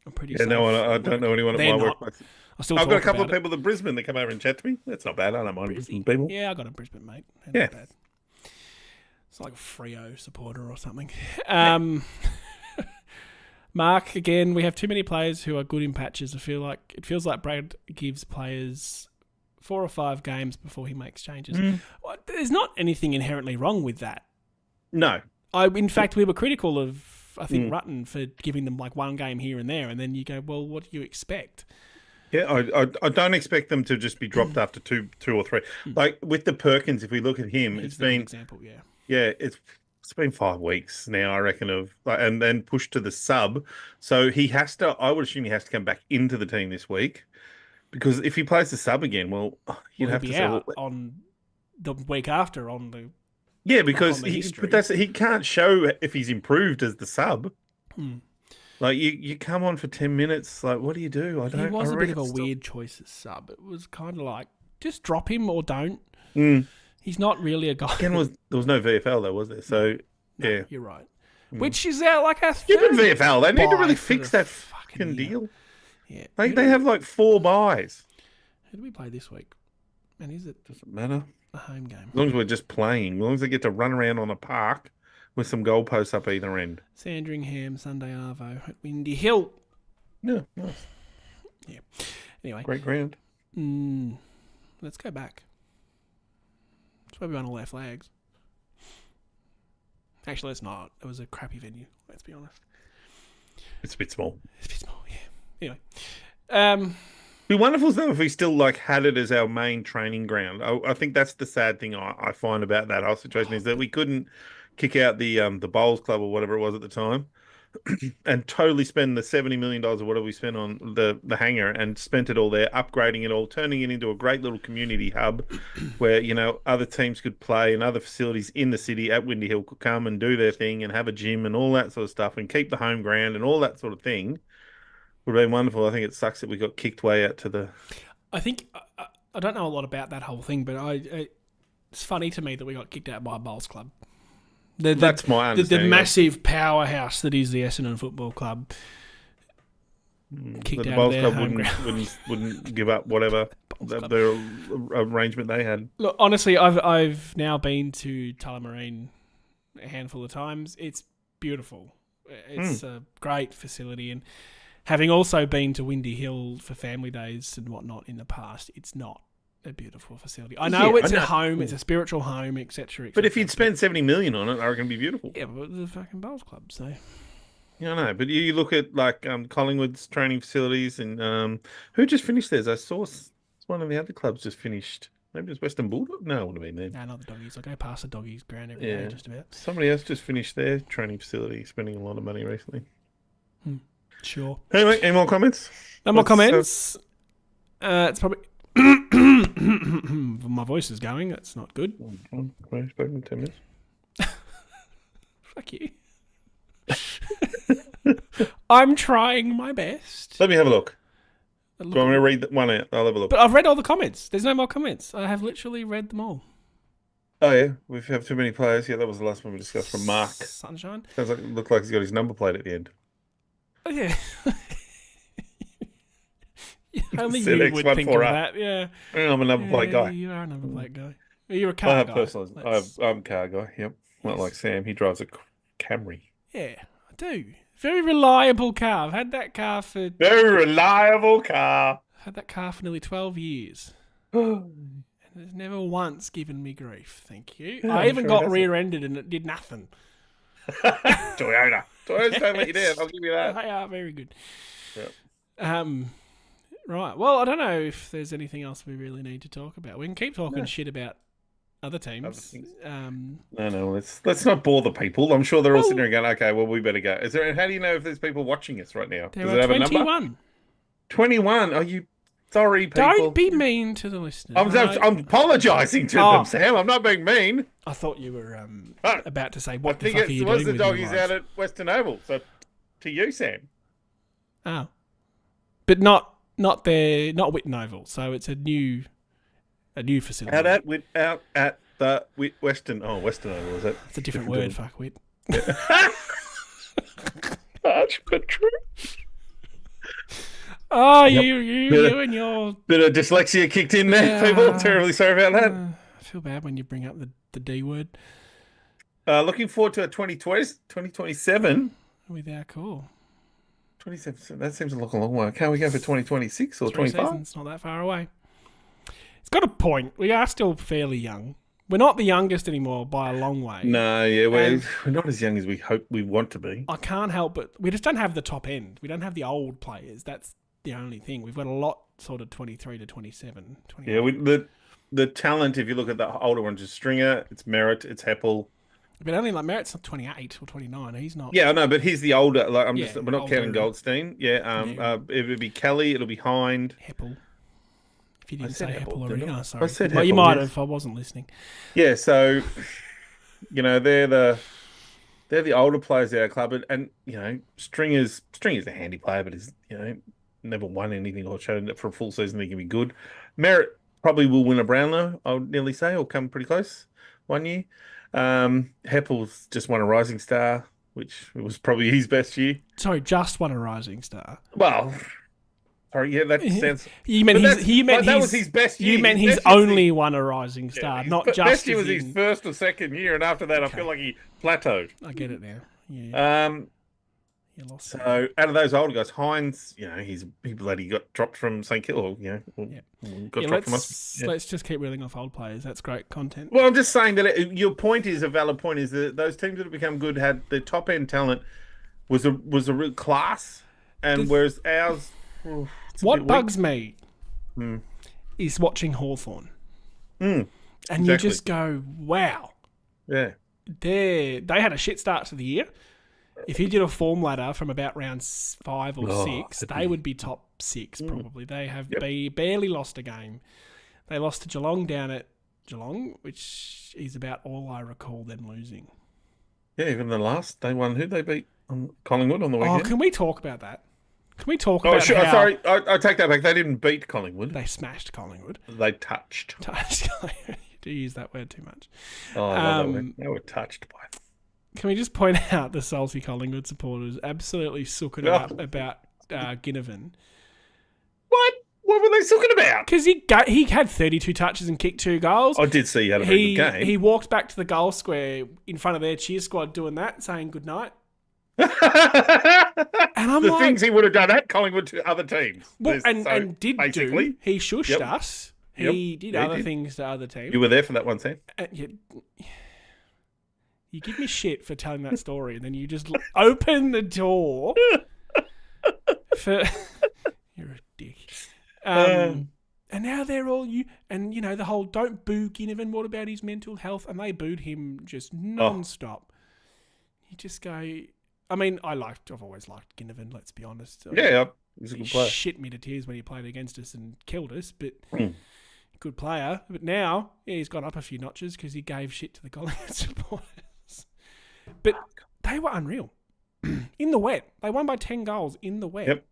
Yeah, safe. I don't know anyone at They're my not. workplace. I've I've got a couple of people in Brisbane that come over and chat to me. That's not bad. I don't mind Brisbane people. Yeah, I got a Brisbane mate. They're Yeah. not bad. It's like a Freo supporter or something. Mark, again, we have too many players who are good in patches. It feels like Brad gives players 4 or 5 games before he makes changes. Well, there's not anything inherently wrong with that. No. In fact, we were critical of, I think, Rutten for giving them like 1 game here and there, and then you go, well, what do you expect? Yeah, I don't expect them to just be dropped after two or three. Like with the Perkins, if we look at him, He's the good example, yeah. Yeah, it's been 5 weeks now, I reckon, and then pushed to the sub. So he has to. I would assume he has to come back into the team this week, because if he plays the sub again, well, you'd have He'll to be say, out on the week after on the. yeah, because on the history. he can't show if he's improved as the sub. Like you come on for 10 minutes, like what do you do? I don't. He was I a bit of reckon a weird choice as sub. It was kind of like just drop him or don't. He's not really a guy. Again, there was no VFL though, was there? So No, yeah, you're right. Which is like a stupid third VFL. They need to bye really for fix the that fucking fucking year. deal. Yeah. They have like 4 buys. Who do we play this week? And is it Doesn't matter. a home game? As long as we're just playing, as long as they get to run around on a park with some goalposts up either end. Sandringham, Sunday Arvo at Windy Hill. Yeah, nice. Yeah. Anyway, Great ground. let's go back. That's where we won all our flags. Actually, let's not. It was a crappy venue, let's be honest. It's a bit small. It's a bit small, yeah. Anyway. It'd be wonderful though if we still like had it as our main training ground. I think that's the sad thing I find about that whole situation is that we couldn't kick out the Bowls Club or whatever it was at the time, and totally spend the $70 million or whatever we spent on the hangar and spent it all there, upgrading it all, turning it into a great little community hub where other teams could play and other facilities in the city at Windy Hill could come and do their thing and have a gym and all that sort of stuff and keep the home ground and all that sort of thing. Would have been wonderful. I think it sucks that we got kicked way out to the. I think I don't know a lot about that whole thing, but it's funny to me that we got kicked out by a Bowls Club. That's my understanding. The massive powerhouse that is the Essendon Football Club. Kicked the out Bowls of their Club home ground. wouldn't give up whatever the arrangement they had. Look, honestly, I've now been to Tullamarine a handful of times. It's beautiful. It's a great facility, and having also been to Windy Hill for family days and whatnot in the past, it's not a beautiful facility. I know it's a home, it's a spiritual home, etc. But if you'd spend $70 million on it, I reckon it'd be beautiful. Yeah, but the fucking Bowls Club, so. Yeah, I know. But you look at like Collingwood's training facilities and who just finished theirs? I saw one of the other clubs just finished. Maybe it's Western Bulldog? No, it would have been there. No, not the Doggies. I go past the Doggies ground every day, just about. Somebody else just finished their training facility, spending a lot of money recently. Sure. Anyway, any more comments? No more comments. It's probably... My voice is going. That's not good. We've spoken 10 minutes. Fuck you. I'm trying my best. Let me have a look. Do you want me to read one out? I'll have a look. But I've read all the comments. There's no more comments. I have literally read them all. Oh yeah, we have too many players. Yeah, that was the last one we discussed from Mark. Sunshine. Sounds like it looked like he's got his number plate at the end. Oh, yeah. Only Said you would X1 think of 4R. that. Yeah. I'm a number plate guy. You are a number plate guy. You're a I car have guy. personal. I'm a car guy. Yep. Not Yes. like Sam. He drives a Camry. Yeah, I do. Very reliable car. I've had that car for Very reliable car. nearly 12 years. And it's never once given me grief. Thank you. I even got rear-ended and it did nothing. Toyota. Toyotas don't let you down. I'll give you that. They are very good. Yep. Right. Well, I don't know if there's anything else we really need to talk about. We can keep talking shit about other teams. things. No. Let's not bore the people. I'm sure they're all sitting there going, "Okay, well, we better go." Is there? How do you know if there's people watching us right now? There Does are it have 21. a number? 21. Are you sorry, people? Don't be mean to the listeners. I'm apologising to them, Sam. I'm not being mean. I thought you were Oh, about to say, I what the think fuck are you it was doing the with your doggies life? out at Western Oval. So to you, Sam. Oh. But not Witten Oval, so it's a new facility. Out at the Western Oval, is it? It's a different word, fuck wit. Harsh but true. Oh, Yep. you and your... Bit of dyslexia kicked in there, people. Terribly sorry about that. I feel bad when you bring up the D word. Looking forward to a 2027. With our call. 27. That seems like a long way. Can't we go for 2026 or 25? It's not that far away. It's got a point. We are still fairly young. We're not the youngest anymore by a long way. No, yeah, we're not as young as we hope we want to be. I can't help but we just don't have the top end. We don't have the old players. That's the only thing. We've got a lot sort of 23 to 27. 28. Yeah, the talent, if you look at the older ones, is Stringer, it's Merritt, it's Heppell. But only like Merritt's not 28 or 29. He's not. Yeah, I know, but he's the older. Like we're not older. counting Goldstein. Yeah, it would be Kelly. It'll be Hind. Heppell. If you didn't said say Heppell, Heppell already, didn't I? oh, sorry. I said Well, you Heppell, might yes. have. I wasn't listening. Yeah, so they're the older players at our club, and Stringer's a handy player, but he's never won anything or shown that for a full season he can be good. Merritt probably will win a Brownlow, I would nearly say, or come pretty close one year. Heppell's just won a Rising Star, which was probably his best year. Sorry, just won a Rising Star. Well, sorry, yeah, that sounds. That was his best year. You meant he's only won a Rising Star, not just. Best year was his first or second year, and after that, I feel like he plateaued. I get it now. Yeah. You lost. So out of those older guys, Hines, he bloody got dropped from St Kilda. Got dropped from us. Let's just keep reeling off old players. That's great content. Well, I'm just saying that your point is a valid point. Is that those teams that have become good had the top end talent was a real class, and whereas ours. What bugs me is watching Hawthorn. And you just go, wow. Yeah. They had a shit start to the year. If you did a form ladder from about round 5 or 6, they would be top 6 probably. They have barely lost a game. They lost to Geelong down at Geelong, which is about all I recall them losing. Yeah, even the last, they won. Who they beat? Collingwood on the weekend. Oh, can we talk about that? Can we talk about sure. how Sorry, I take that back. They didn't beat Collingwood. they smashed Collingwood? They touched. You do use that word too much. Oh, I love that word. They were touched by it. Can we just point out the salty Collingwood supporters absolutely sooking it up about Ginnivan? What? What were they talking about? Because he had 32 touches and kicked 2 goals. I did see he had a very good game. He walked back to the goal square in front of their cheer squad doing that, saying good night. And I'm the like, things he would have done at Collingwood to other teams. well, and did basically, he shushed us. He did Yeah, other things to other teams. You were there for that one, Sam. You give me shit for telling that story, and then you just open the door for. You're a dick. And now they're all you, and the whole don't boo Ginnivan. What about his mental health? And they booed him just non-stop. You just go. I mean, I've always liked Ginnivan. Let's be honest. Yeah, he's a good player. He shit me to tears when he played against us and killed us, but good player. But now, he's gone up a few notches because he gave shit to the Collingwood supporters. But they were unreal in the wet. They won by 10 goals in the wet. Yep.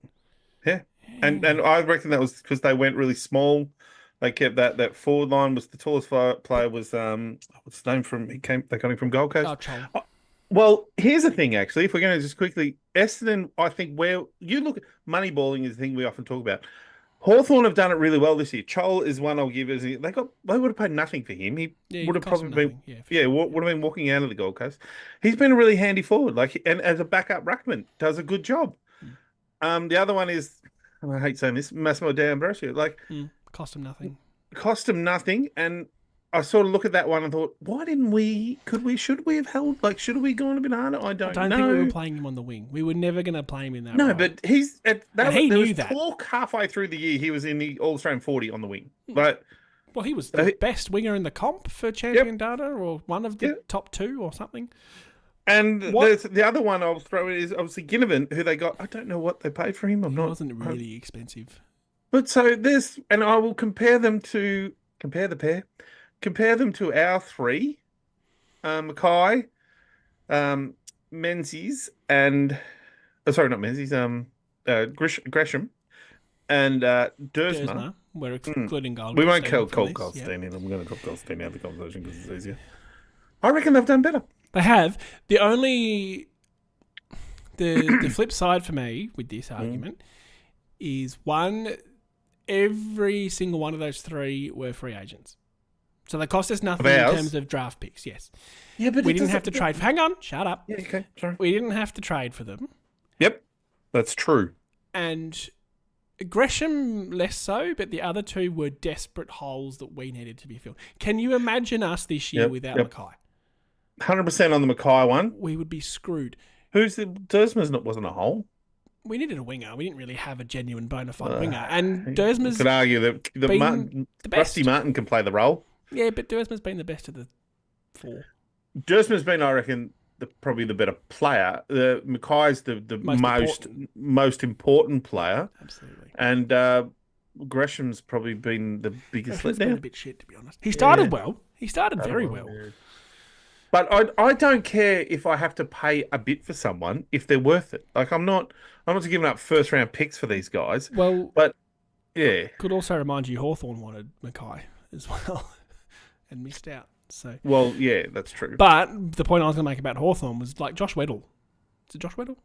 Yeah. And I reckon that was because they went really small. They kept that forward line was the tallest player was what's his name from they got him from Gold Coast. Oh, Chol. Well, here's the thing, actually. If we're going to just quickly, Essendon, I think where you look, moneyballing is the thing we often talk about. Hawthorn have done it really well this year. Chol is one I'll give. They would have paid nothing for him. He would have probably been would have been walking out of the Gold Coast. He's been a really handy forward, and as a backup ruckman, does a good job. The other one is, and I hate saying this, Massimo D'Ambrosio. Cost him nothing, and I sort of look at that one and thought, why didn't we? Should we have held? Should have we gone a bit harder? I don't know. think we were playing him on the wing. We were never going to play him in that. No, role. but he's he knew that. Talk halfway through the year he was in the All-Australian 40 on the wing. Well, he was the best winger in the comp for champion data, or one of the top two or something. And the other one I'll throw in is obviously Ginnivan, who they got. I don't know what they paid for him. He wasn't really expensive. But so there's, and I will compare them to our three, Mackay, Menzies, and sorry, not Menzies, Gresham, and Dersma. We're excluding Gold. We won't call Goldstein in. I'm going to drop Goldstein out of the conversation because it's easier. I reckon they've done better. They have. The flip side for me with this argument is every single one of those three were free agents. So they cost us nothing in terms of draft picks, yes. Yeah, but we didn't have to trade. Hang on, shut up. Yeah, okay, sorry. We didn't have to trade for them. Yep, that's true. And Gresham less so, but the other two were desperate holes that we needed to be filled. Can you imagine us this year without Mackay? 100% on the Mackay one. We would be screwed. Dersma's wasn't a hole. We needed a winger. We didn't really have a genuine bona fide winger. And Dersma's could argue that the Rusty Martin can play the role. Yeah, but Dersma's been the best of the four. Dersma's been, I reckon, probably the better player. Mackay's the most important player. Absolutely. And Gresham's probably been the biggest letdown. Been a bit shit, to be honest. He started well. He started very well. Yeah. But I don't care if I have to pay a bit for someone if they're worth it. I'm not giving up first round picks for these guys. Well, but yeah, could also remind you Hawthorn wanted Mackay as well and missed out. So yeah, that's true. But the point I was going to make about Hawthorn was like Josh Weddle. Is it Josh Weddle?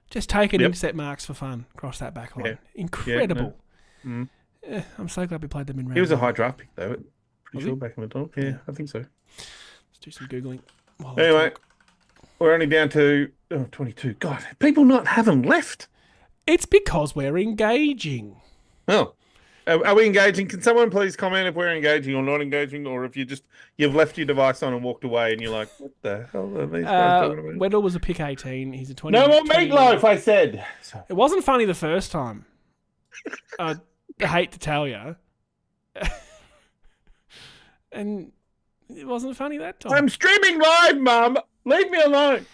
Just taking intercept marks for fun across that back line. Yeah. Incredible. Yeah, no. I'm so glad we played them in round. He was a high draft pick though. Pretty sure back in the time. Yeah, I think so. Let's do some Googling. Anyway, we're only down to 22. God, people not having left. It's because we're engaging. Oh, are we engaging? Can someone please comment if we're engaging or not engaging, or if you've left your device on and walked away and you're like, what the hell are these guys talking about? Weddle was a pick 18. He's a 20. No more meatloaf, I said. It wasn't funny the first time. I hate to tell you. And it wasn't funny that time. I'm streaming live, Mum. Leave me alone.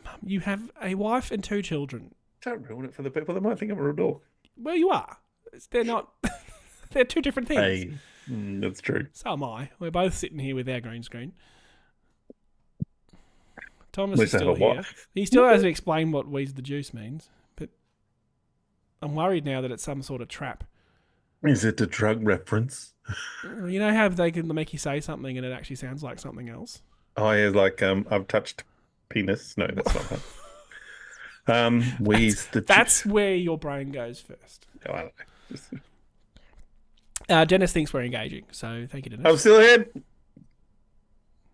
Mum, you have a wife and 2 children. Don't ruin it for the people that might think I'm a real dog. Well, you are. They're not. They're 2 different things. Hey, that's true. So am I. We're both sitting here with our green screen. Thomas is still here. He still hasn't explained what Wheeze the Juice means, but I'm worried now that it's some sort of trap. Is it a drug reference? You know how they can make you say something and it actually sounds like something else? Oh, yeah, like I've touched penis. No, that's not that. Wheeze the Juice. That's where your brain goes first. Oh, I don't know. Dennis thinks we're engaging, so thank you, Dennis. I'm still here.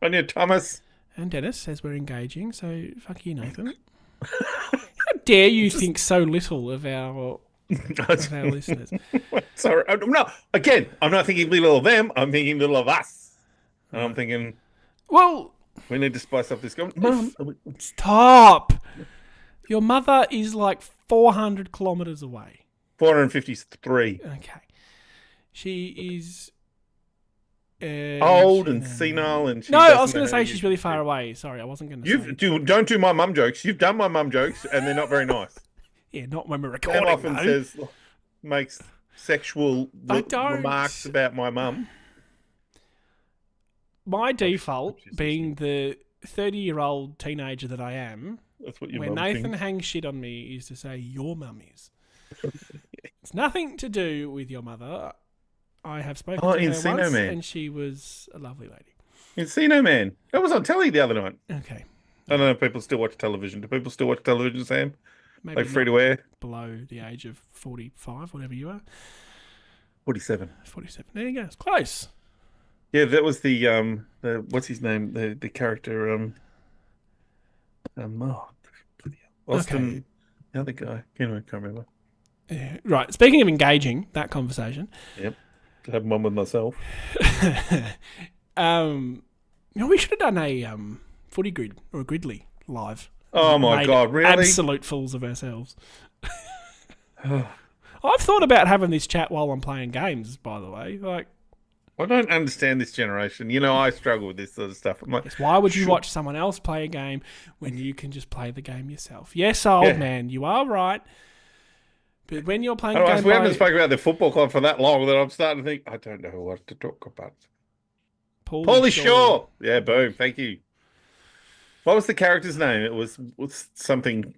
On your Thomas. And Dennis says we're engaging, so fuck you, Nathan. How dare you think so little of our listeners? Sorry, no. Again, I'm not thinking little of them. I'm thinking little of us. And I'm thinking, well, we need to spice up this. Mum, stop. Your mother is like 400 kilometres away. 453. Okay. She is old and senile, and no, I was going to say she's really far away. Sorry, I wasn't going to say. Don't do my mum jokes. You've done my mum jokes, and they're not very nice. Yeah, not when we're recording. Sam often makes sexual remarks about my mum. My default, being the 30-year-old teenager that I am, that's what your when Nathan hangs shit on me, is to say your mum is. It's nothing to do with your mother. I have spoken Oh, to her Encino once, Man. and she was a lovely lady. Encino Man. That was on telly the other night. Okay. I don't know if people still watch television. Do people still watch television, Sam? Maybe Like free not to air? below the age of 45, whatever you are. 47. 47. There you go. It's close. Yeah, that was the what's his name? The character oh, Austin, Okay. the other guy. Anyway, can't remember. Yeah. Right. Speaking of engaging that conversation, Yep. Having one with myself. we should have done a footy grid or a gridley live. Oh my Made God, really? Absolute fools of ourselves. I've thought about having this chat while I'm playing games, by the way. Like, I don't understand this generation. You know, I struggle with this sort of stuff. I'm like, why would you sure. watch someone else play a game when you can just play the game yourself? Yes, old man, you are right. But when you're playing a game, we haven't spoken about the football club for that long that I'm starting to think, I don't know what to talk about. Paulie Shaw. Yeah, boom. Thank you. What was the character's name? It was something.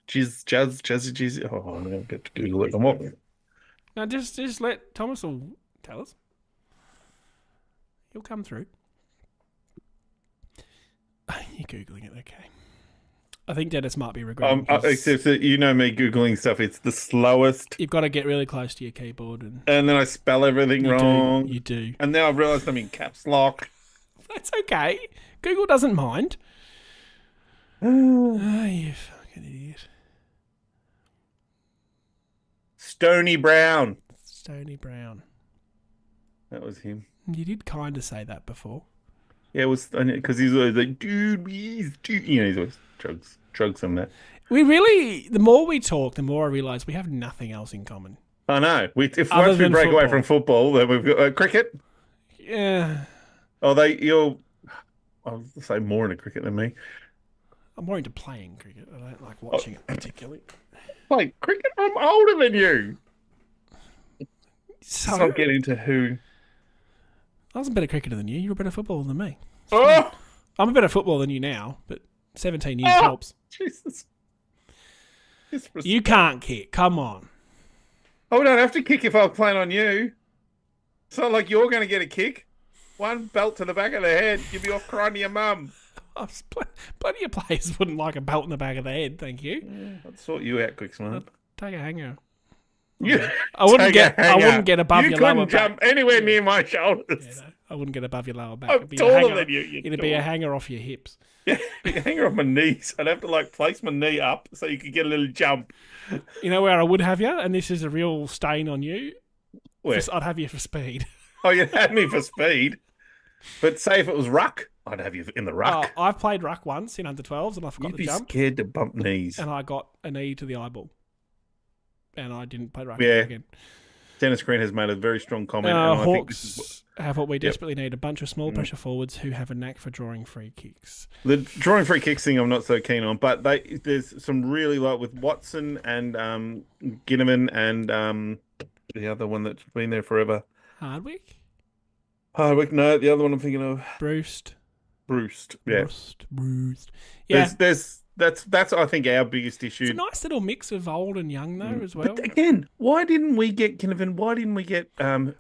Jazzy. Oh, I'm going to get to Google it. I'm off. Now, just let Thomas will tell us. He'll come through. You're Googling it, okay. I think Dennis might be regretting Except that you know me Googling stuff. It's the slowest. You've got to get really close to your keyboard. And then I spell everything wrong. You do. And now I've realised I'm in caps lock. That's okay. Google doesn't mind. Oh, you fucking idiot. Stony Brown. Stony Brown. That was him. You did kind of say that before. Yeah, it was because he's always like, dude. You know, he's always drugs and that. The more we talk, the more I realise we have nothing else in common. I know. If Other once we than break away football. from football, then we've got cricket. Yeah. Oh, I'll say more into cricket than me. I'm more into playing cricket. I don't like watching it particularly. Like cricket, I'm older than you. So, I'll get into who. I was a better cricketer than you. You're a better footballer than me. Oh, I'm a better footballer than you now, but 17 years helps. Jesus. You can't kick. Come on. I don't have to kick if I'm playing on you. It's not like you're going to get a kick. One belt to the back of the head. You'd be off crying to your mum. Plenty of players wouldn't like a belt in the back of the head, thank you. Yeah, I'd sort you out quick, smart. Take a hanger. I wouldn't get above your lower back. You couldn't jump anywhere near my shoulders. Yeah, no, I wouldn't get above your lower back. I'm taller than you. It'd be a hanger off your hips. Yeah, a hanger off my knees. I'd have to place my knee up so you could get a little jump. You know where I would have you, and this is a real stain on you. Where? I'd have you for speed. Oh, you'd have me for speed. But say if it was ruck, I'd have you in the ruck. Oh, I've played ruck once in under 12s, and I forgot You'd the be jump. scared to bump knees. And I got a knee to the eyeball. And I didn't play ruck Yeah. again. Dennis Green has made a very strong comment. And I think this is have what we desperately need, a bunch of small pressure forwards who have a knack for drawing free kicks. the drawing free kicks thing I'm not so keen on, but there's some really with Watson and Ginneman and the other one that's been there forever. Hardwick? Hardwick, no, the other one I'm thinking of. Bruce. Yeah. Bruce. Yeah. That's I think our biggest issue. It's a nice little mix of old and young though as well. But again, why didn't we get Ginnivan? Why didn't we get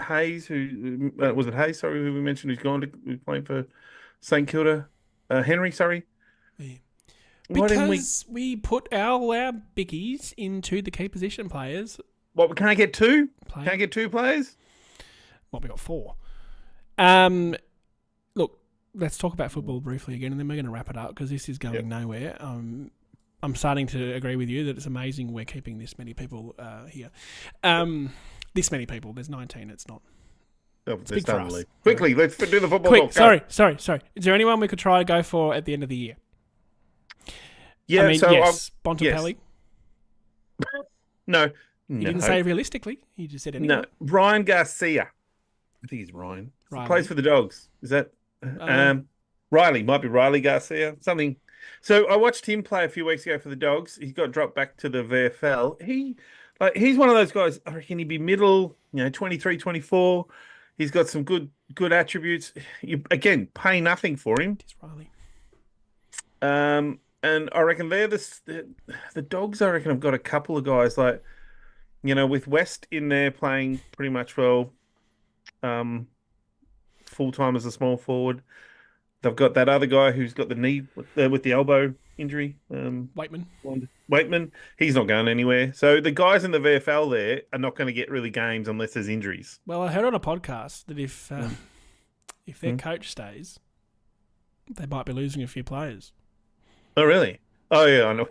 Hayes? Who was it? Hayes? Sorry, who we mentioned who's playing for St Kilda? Henry, sorry. Yeah. Why didn't we put our biggies into the key position players. What, we can't get two? Can't get two players? Well, we got 4. Look, let's talk about football briefly again, and then we're going to wrap it up because this is going nowhere. I'm starting to agree with you that it's amazing we're keeping this many people here. This many people. There's 19. It's not. Oh, it's big for us. Quickly, let's do the football. Quick, sorry. Is there anyone we could try to go for at the end of the year? Yeah, yes, Bontempelli. Yes. No. You didn't say realistically. You just said anyone. No, Ryan Garcia. I think he's Ryan. He plays for the Dogs. Is that Riley? Might be Riley Garcia. Something. So I watched him play a few weeks ago for the Dogs. He got dropped back to the VFL. He's one of those guys. I reckon he'd be middle. 23, 24. He's got some good attributes. You again pay nothing for him. It's Riley. And I reckon they're the Dogs. I reckon have got a couple of guys with West in there playing pretty much well. full time as a small forward. They've got that other guy who's got the knee with the elbow injury. Waitman. Waitman, he's not going anywhere. So the guys in the VFL there are not going to get really games unless there's injuries. Well, I heard on a podcast that if their coach stays, they might be losing a few players. Oh, really? Oh, yeah, I know.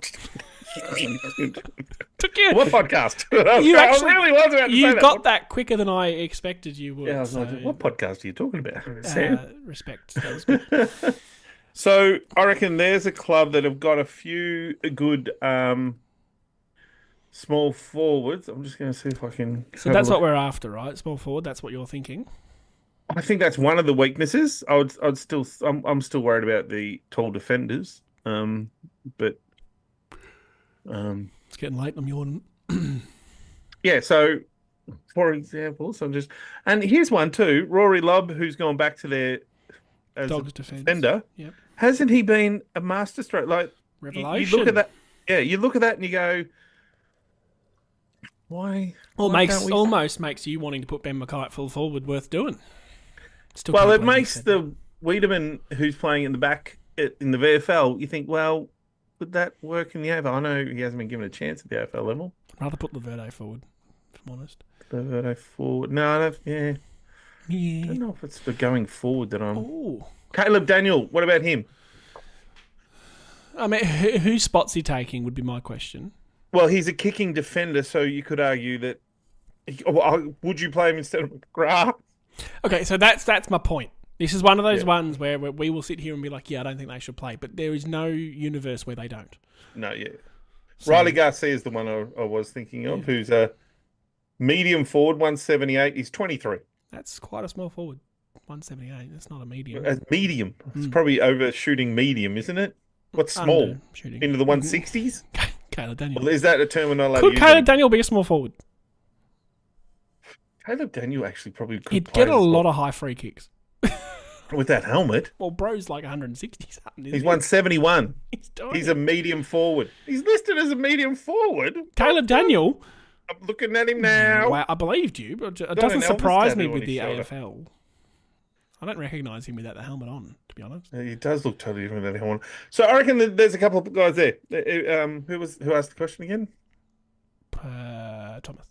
Took you. What podcast? You I actually, really was about to you say got that quicker than I expected you would. Yeah, I was like, what podcast are you talking about? Sam? Respect. That was good. So I reckon there's a club that have got a few good small forwards. I'm just going to see if I can. So that's what we're after, right? Small forward. That's what you're thinking. I think that's one of the weaknesses. I'm still worried about the tall defenders. But it's getting late. I'm yawning. yeah. So, for example, and here's one too. Rory Lobb, who's gone back to their as Dogs a defense. defender. Yep. Hasn't he been a masterstroke? Like Revelation. You look at that. Yeah, you look at that and you go, why? Almost makes you wanting to put Ben McKay at full forward worth doing. Still Well, can't it believe makes you said the Wiedemann who's playing in the back in the VFL. You think, well, would that work in the AFL? I know he hasn't been given a chance at the AFL level. I'd rather put Laverde forward, if I'm honest. Laverde forward. No, I don't know if it's the going forward that I'm. Ooh. Caleb Daniel. What about him? I mean, who spots he taking would be my question. Well, he's a kicking defender, so you could argue that. Would you play him instead of McGrath? Okay, so that's my point. This is one of those ones where we will sit here and be like, yeah, I don't think they should play, but there is no universe where they don't. No, yeah. So, Riley Garcia is the one I was thinking of, who's a medium forward, 178. He's 23. That's quite a small forward. 178. That's not a medium. Medium. It's probably overshooting medium, isn't it? What's small? Shooting. Into the 160s? Caleb Daniel. Well, is that a term we're not allowed to Could use? Caleb Daniel be a small forward? Caleb Daniel actually probably could He'd play get a lot of high free kicks. with that helmet. Well, bro's like 160 something. He's 171. He's a a medium forward. He's listed as a medium forward. Caleb Daniel. I'm looking at him now. Wow, I believed you, but it Got doesn't an Elvis surprise me tattoo on with his the shoulder. AFL. I don't recognise him without the helmet on, to be honest. He does look totally different than that helmet. So I reckon that there's a couple of guys there. Who asked the question again? Thomas.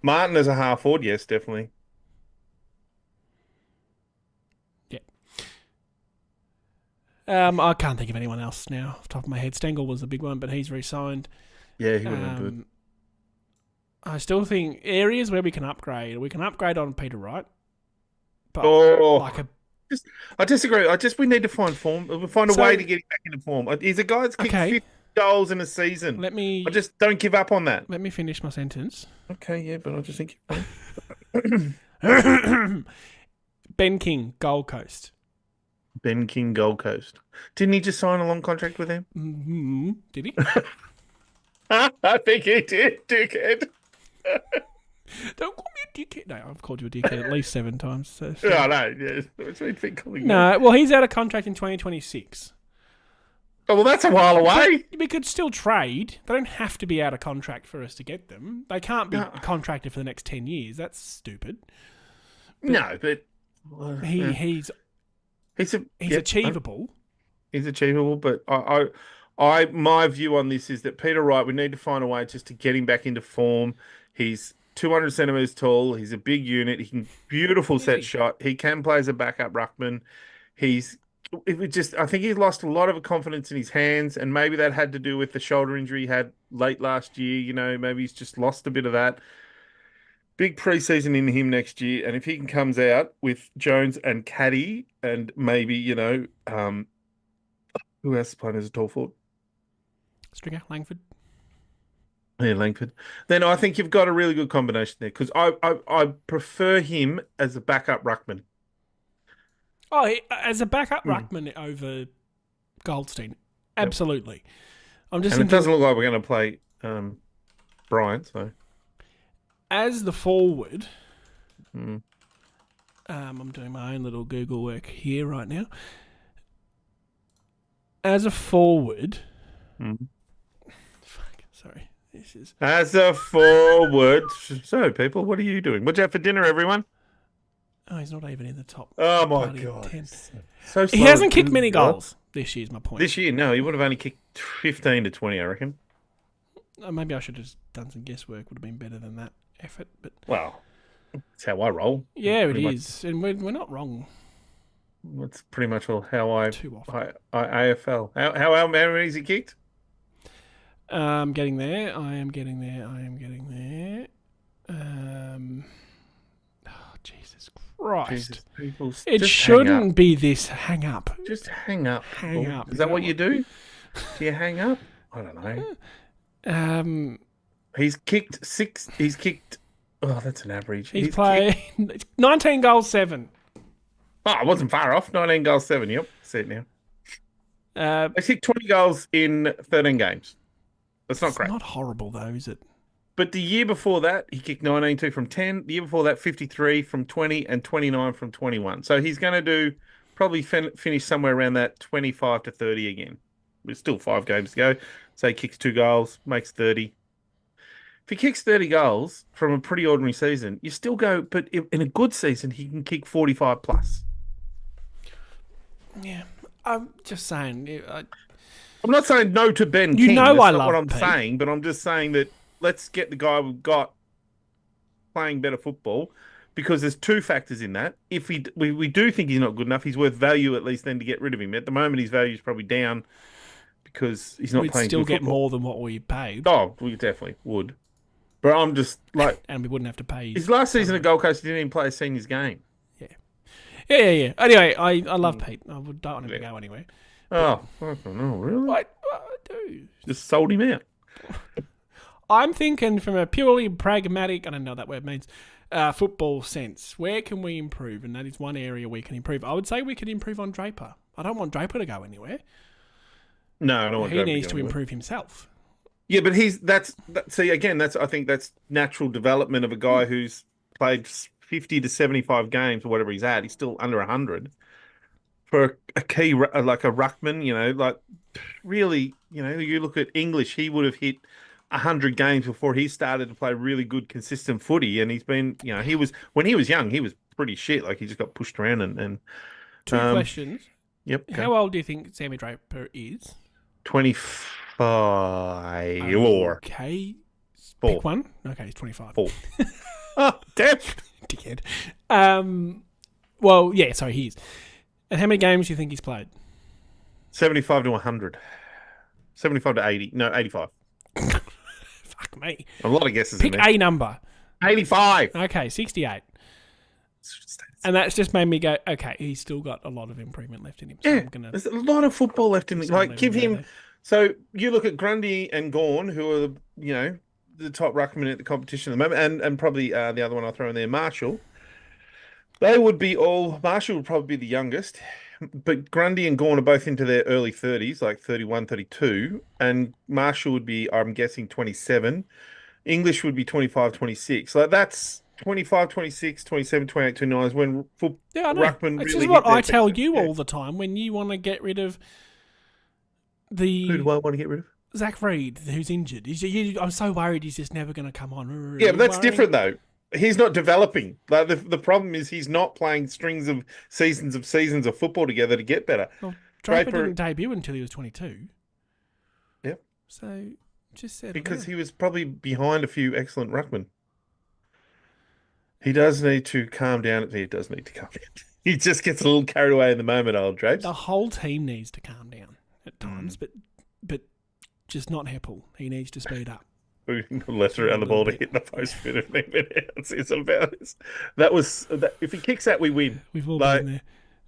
Martin as a half forward, yes, definitely. I can't think of anyone else now off the top of my head. Stengel was the big one, but he's re-signed. Yeah, he would have been good. I still think areas where we can upgrade on Peter Wright. But I disagree. We need to find form. We'll find a way to get him back into form. He's a guy that's kicked 50 goals in a season. I just don't give up on that. Let me finish my sentence. Okay, yeah, but I just think Ben King, Gold Coast. Ben King, Gold Coast. Didn't he just sign a long contract with him? Mm-hmm. Did he? I think he did, dickhead. Don't call me a dickhead. No, I've called you a dickhead at least 7 times. So. Yeah, no, yes. It's been calling no, well, he's out of contract in 2026. Oh, well, that's a while away. But we could still trade. They don't have to be out of contract for us to get them. They can't be contracted for the next 10 years. That's stupid. But he's achievable. He's achievable, but my view on this is that Peter Wright, we need to find a way just to get him back into form. He's 200 centimeters tall. He's a big unit. He can beautiful set shot. He can play as a backup ruckman. I think he's lost a lot of confidence in his hands, and maybe that had to do with the shoulder injury he had late last year. You know, maybe he's just lost a bit of that. Big preseason in him next year, and if he comes out with Jones and Caddy, and maybe who else is playing as a tall forward? Stringer, Langford. Yeah, Langford. Then I think you've got a really good combination there, because I prefer him as a backup ruckman. Oh, as a backup ruckman over Goldstein, absolutely. It doesn't look like we're going to play Bryant, so. As the forward, I'm doing my own little Google work here right now. As a forward, as a forward. So, people, what are you doing? What's out for dinner, everyone? Oh, he's not even in the top. Oh my bloody God. 10. So He slow hasn't at kicked many Kilda. goals this year, is my point. This year, no, he would have only kicked 15 to 20, I reckon. Maybe I should have done some guesswork. Would have been better than that effort. But Well, that's how I roll. yeah, it Pretty much- is, and we're not wrong That's pretty much all how I too often. AFL. How many has he kicked? Getting there. I am getting there. Oh, Jesus Christ. Jesus, people, It just shouldn't be this hang up. Just hang up. Hang people. up. Is that what you do? Do you hang up? I don't know. He's kicked 6. He's kicked. Oh, that's an average. He's played 19 goals, 7. Oh, I wasn't far off. 19 goals, 7. Yep, see it now. He's kicked 20 goals in 13 games. That's not It's great. not horrible though, is it? But the year before that, he kicked 19 from 10. The year before that, 53 from 20 and 29 from 21. So he's going to do probably finish somewhere around that 25 to 30 again. There's still 5 games to go. So he kicks 2 goals, makes 30. If he kicks 30 goals from a pretty ordinary season, you still go, but in a good season, he can kick 45 plus. Yeah. I'm just saying. I'm not saying no to Ben You King. know That's I not love what I'm Pete. saying, but I'm just saying that let's get the guy we've got playing better football, because there's 2 factors in that. If we do think he's not good enough, he's worth value at least then to get rid of him. At the moment, his value is probably down because he's not We'd playing still good get football. more than what we paid, Oh, we definitely would. But I'm just like, and we wouldn't have to pay. his last season at Gold Coast, he didn't even play a seniors game. Yeah. Anyway, I love Pete. I don't want him to go anywhere. Oh, I don't know, really? I do. Just sold him out. I'm thinking from a purely pragmatic, I don't know what that word means, football sense. Where can we improve? And that is one area we can improve. I would say we could improve on Draper. I don't want Draper to go anywhere. No, I don't want He Draper needs to going improve himself. Yeah, but see again. I think that's natural development of a guy who's played 50 to 75 games or whatever he's at. He's still under 100 for a key like a ruckman. Like really, you look at English. He would have hit 100 games before he started to play really good, consistent footy. And he's been, he was when he was young, he was pretty shit. Like he just got pushed around and 2 questions. Yep. Okay. How old do you think Sammy Draper is? 25 or Okay. 4. Pick one. Okay, he's 25. 4. Oh, damn. Dickhead. Well, yeah, sorry, he is. And how many games do you think he's played? 75 to 100. 75 to 80. No, 85. Fuck me. A lot of guesses Pick in there. a number. 85. Okay, 68. And that's just made me go, okay, he's still got a lot of improvement left in him. So Yeah, I'm gonna, there's a lot of football left in him. So I'm Like, gonna give go him... there. So, you look at Grundy and Gawn, who are, the top ruckman at the competition at the moment, and probably the other one I'll throw in there, Marshall. They would be all... Marshall would probably be the youngest, but Grundy and Gawn are both into their early 30s, like 31, 32, and Marshall would be, I'm guessing, 27. English would be 25, 26. Like, that's 25, 26, 27, 28, 29 is when yeah, I know. ruckman This really is what hit their I tell peak. you Yeah. all the time when you want to get rid of Who do the I want to get rid of? Zach Reed, who's injured. I'm so worried he's just never going to come on. Yeah, but that's Worrying? different though. He's not developing. Like the problem is he's not playing strings of seasons of football together to get better. Well, Draper Draper- didn't debut until he was 22. Yep. So just said Because he was probably behind a few excellent ruckmen. He does need to calm down. He does need to calm down. He just gets a little carried away in the moment, old Drapes. the whole team needs to calm down at times, but just not Heppell. He needs to speed up. Left around the ball to hit the post for 15 minutes. It's about this. If he kicks that, we win. We've all Like- been there.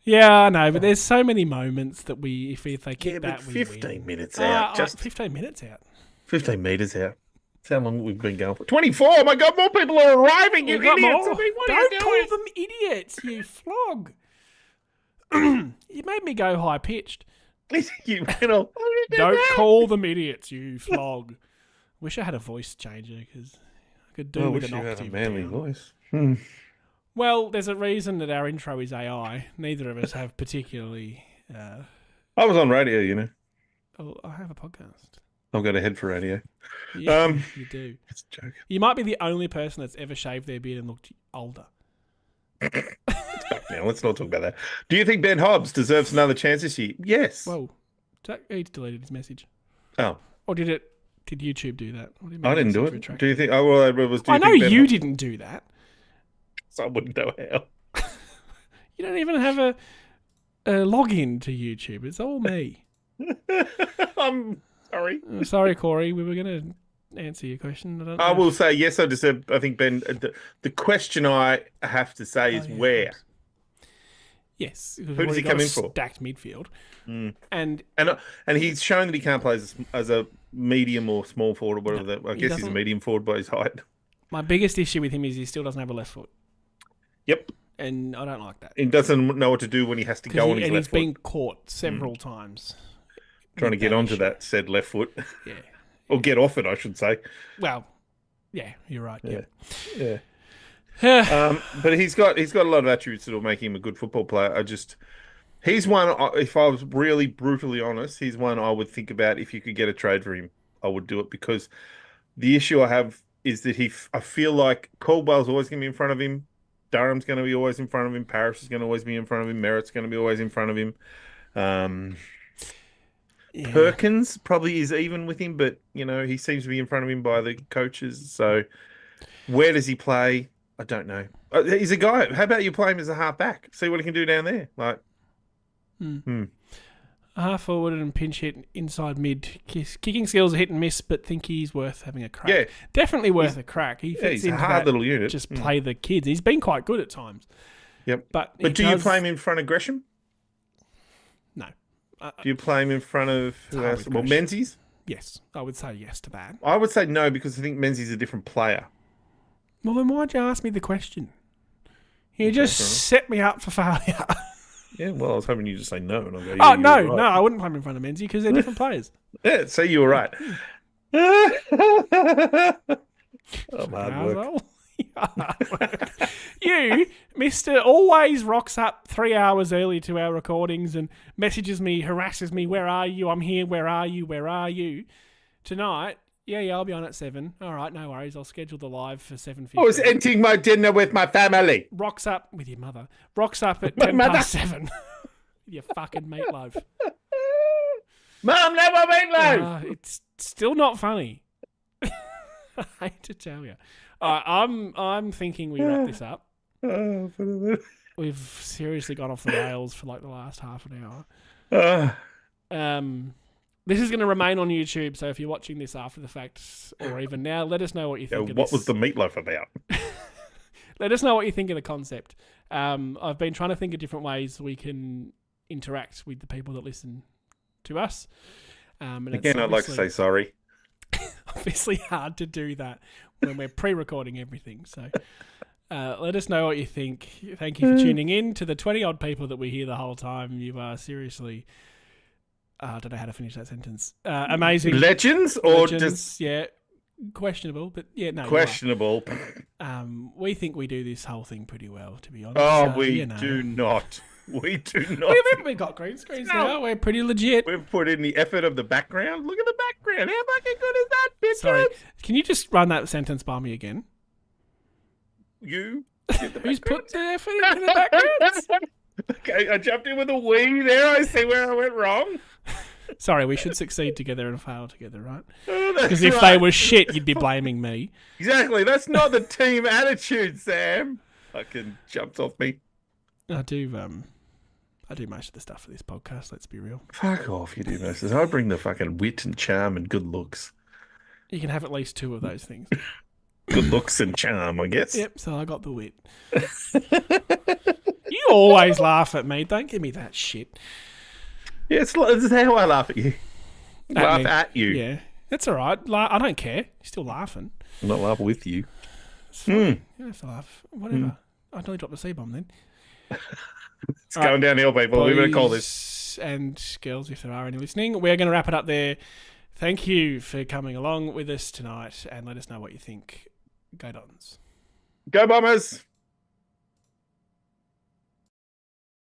Yeah, I know, but there's so many moments that if they kick Yeah, that, but we 15 win. minutes out. Just 15 minutes out. 15 metres out. That's how long we've been going for. 24! Oh my God, more people are arriving, you We've got idiots! more. I mean, what are Don't you call doing? them idiots, you flog. You made me go high pitched. You went off. Don't call them idiots, you flog. Wish I had a voice changer because I could do I with wish an you had a octave manly down. voice. Well, there's a reason that our intro is AI. Neither of us have particularly. I was on radio, Oh, I have a podcast. I've got a head for radio. Yeah, you do. It's a joke. You might be the only person that's ever shaved their beard and looked older. Fuck now, let's not talk about that. Do you think Ben Hobbs deserves another chance this year? Yes. Whoa. He's deleted his message. Oh. Or did YouTube do that? What do you mean I didn't do message it. retracted? Do you think? Oh, well, I know you didn't do that. So I wouldn't know how. You don't even have a login to YouTube. It's all me. I'm sorry. Sorry, Corey. We were going to answer your question. I will say yes. I deserve. I think Ben. The question I have to say is where. Yes. Who does he come in for? Stacked midfield. Mm. And he's shown that he can't play as a medium or small forward or whatever. I guess he's a medium forward by his height. My biggest issue with him is he still doesn't have a left foot. Yep. And I don't like that. He doesn't know what to do when he has to go on his left foot. And he's been caught several times. Trying to get onto that said left foot. Yeah. Or get off it, I should say. Well, yeah, you're right. Yeah. But he's got a lot of attributes that will make him a good football player. He's one, if I was really brutally honest, he's one I would think about if you could get a trade for him. I would do it because the issue I have is that I feel like Caldwell's always going to be in front of him. Durham's going to be always in front of him. Paris is going to always be in front of him. Merritt's going to be always in front of him. Perkins probably is even with him, but, he seems to be in front of him by the coaches. So where does he play? I don't know. He's a guy. How about you play him as a half-back? See what he can do down there. A half forward and pinch hit inside mid. Kicking skills are hit and miss, but think he's worth having a crack. Yeah. Definitely worth a crack. He fits he's a into hard that, little unit. Just play the kids. He's been quite good at times. Yep. But do you play him in front of Gresham? No. Do you play him in front of who else? Well, Menzies? Yes. I would say yes to that. I would say no because I think Menzies is a different player. Well, then why'd you ask me the question? You just set me up for failure. Yeah, well, I was hoping you'd just say no. And I'll go, no, I wouldn't play him in front of Menzies because they're different players. Yeah, so you were right. Hard work. You, Mr. always rocks up 3 hours early to our recordings and messages me, harasses me, where are you? I'm here, where are you? Where are you? Tonight, yeah, I'll be on at 7. All right, no worries. I'll schedule the live for 7:50. I was eating my dinner with my family. Rocks up with your mother. Rocks up at 7:10. You fucking meatloaf. Mum, no more meatloaf. It's still not funny. I hate to tell you. I'm thinking we wrap this up. We've seriously gone off the rails for like the last half an hour. This is going to remain on YouTube, so if you're watching this after the fact or even now, let us know what you think of this. What was the meatloaf about? Let us know what you think of the concept. I've been trying to think of different ways we can interact with the people that listen to us. Again, I'd like to say sorry. Obviously hard to do that when we're pre-recording everything. So let us know what you think. Thank you for tuning in. To the 20-odd people that we hear the whole time, you are seriously... I don't know how to finish that sentence. Amazing. Legends or just... Yeah, questionable, but yeah, no. Questionable. We think we do this whole thing pretty well, to be honest. Oh, we do not. We do not. We've got green screens now. We're pretty legit. We've put in the effort of the background. Look at the background. How fucking good is that, bitch? Sorry. Can you just run that sentence by me again? You? Who's put the effort into the background? Okay, I jumped in with a wing there. I see where I went wrong. Sorry, we should succeed together and fail together, right? Because if they were shit, you'd be blaming me. Exactly. That's not the team attitude, Sam. Fucking jumped off me. I do most of the stuff for this podcast, let's be real. Fuck off, you do most of this. I bring the fucking wit and charm and good looks. You can have at least 2 of those things. Good looks and charm, I guess. Yep, so I got the wit. You always laugh at me. Don't give me that shit. Yeah, it's how I laugh at you. Laugh at you. Yeah, that's all right. I don't care. You're still laughing. I'm not laughing with you. You don't have to laugh. Whatever. I nearly dropped the C-bomb then. It's going downhill, people. We better call this. And girls, if there are any listening, we're going to wrap it up there. Thank you for coming along with us tonight and let us know what you think. Go Dons. Go Bombers!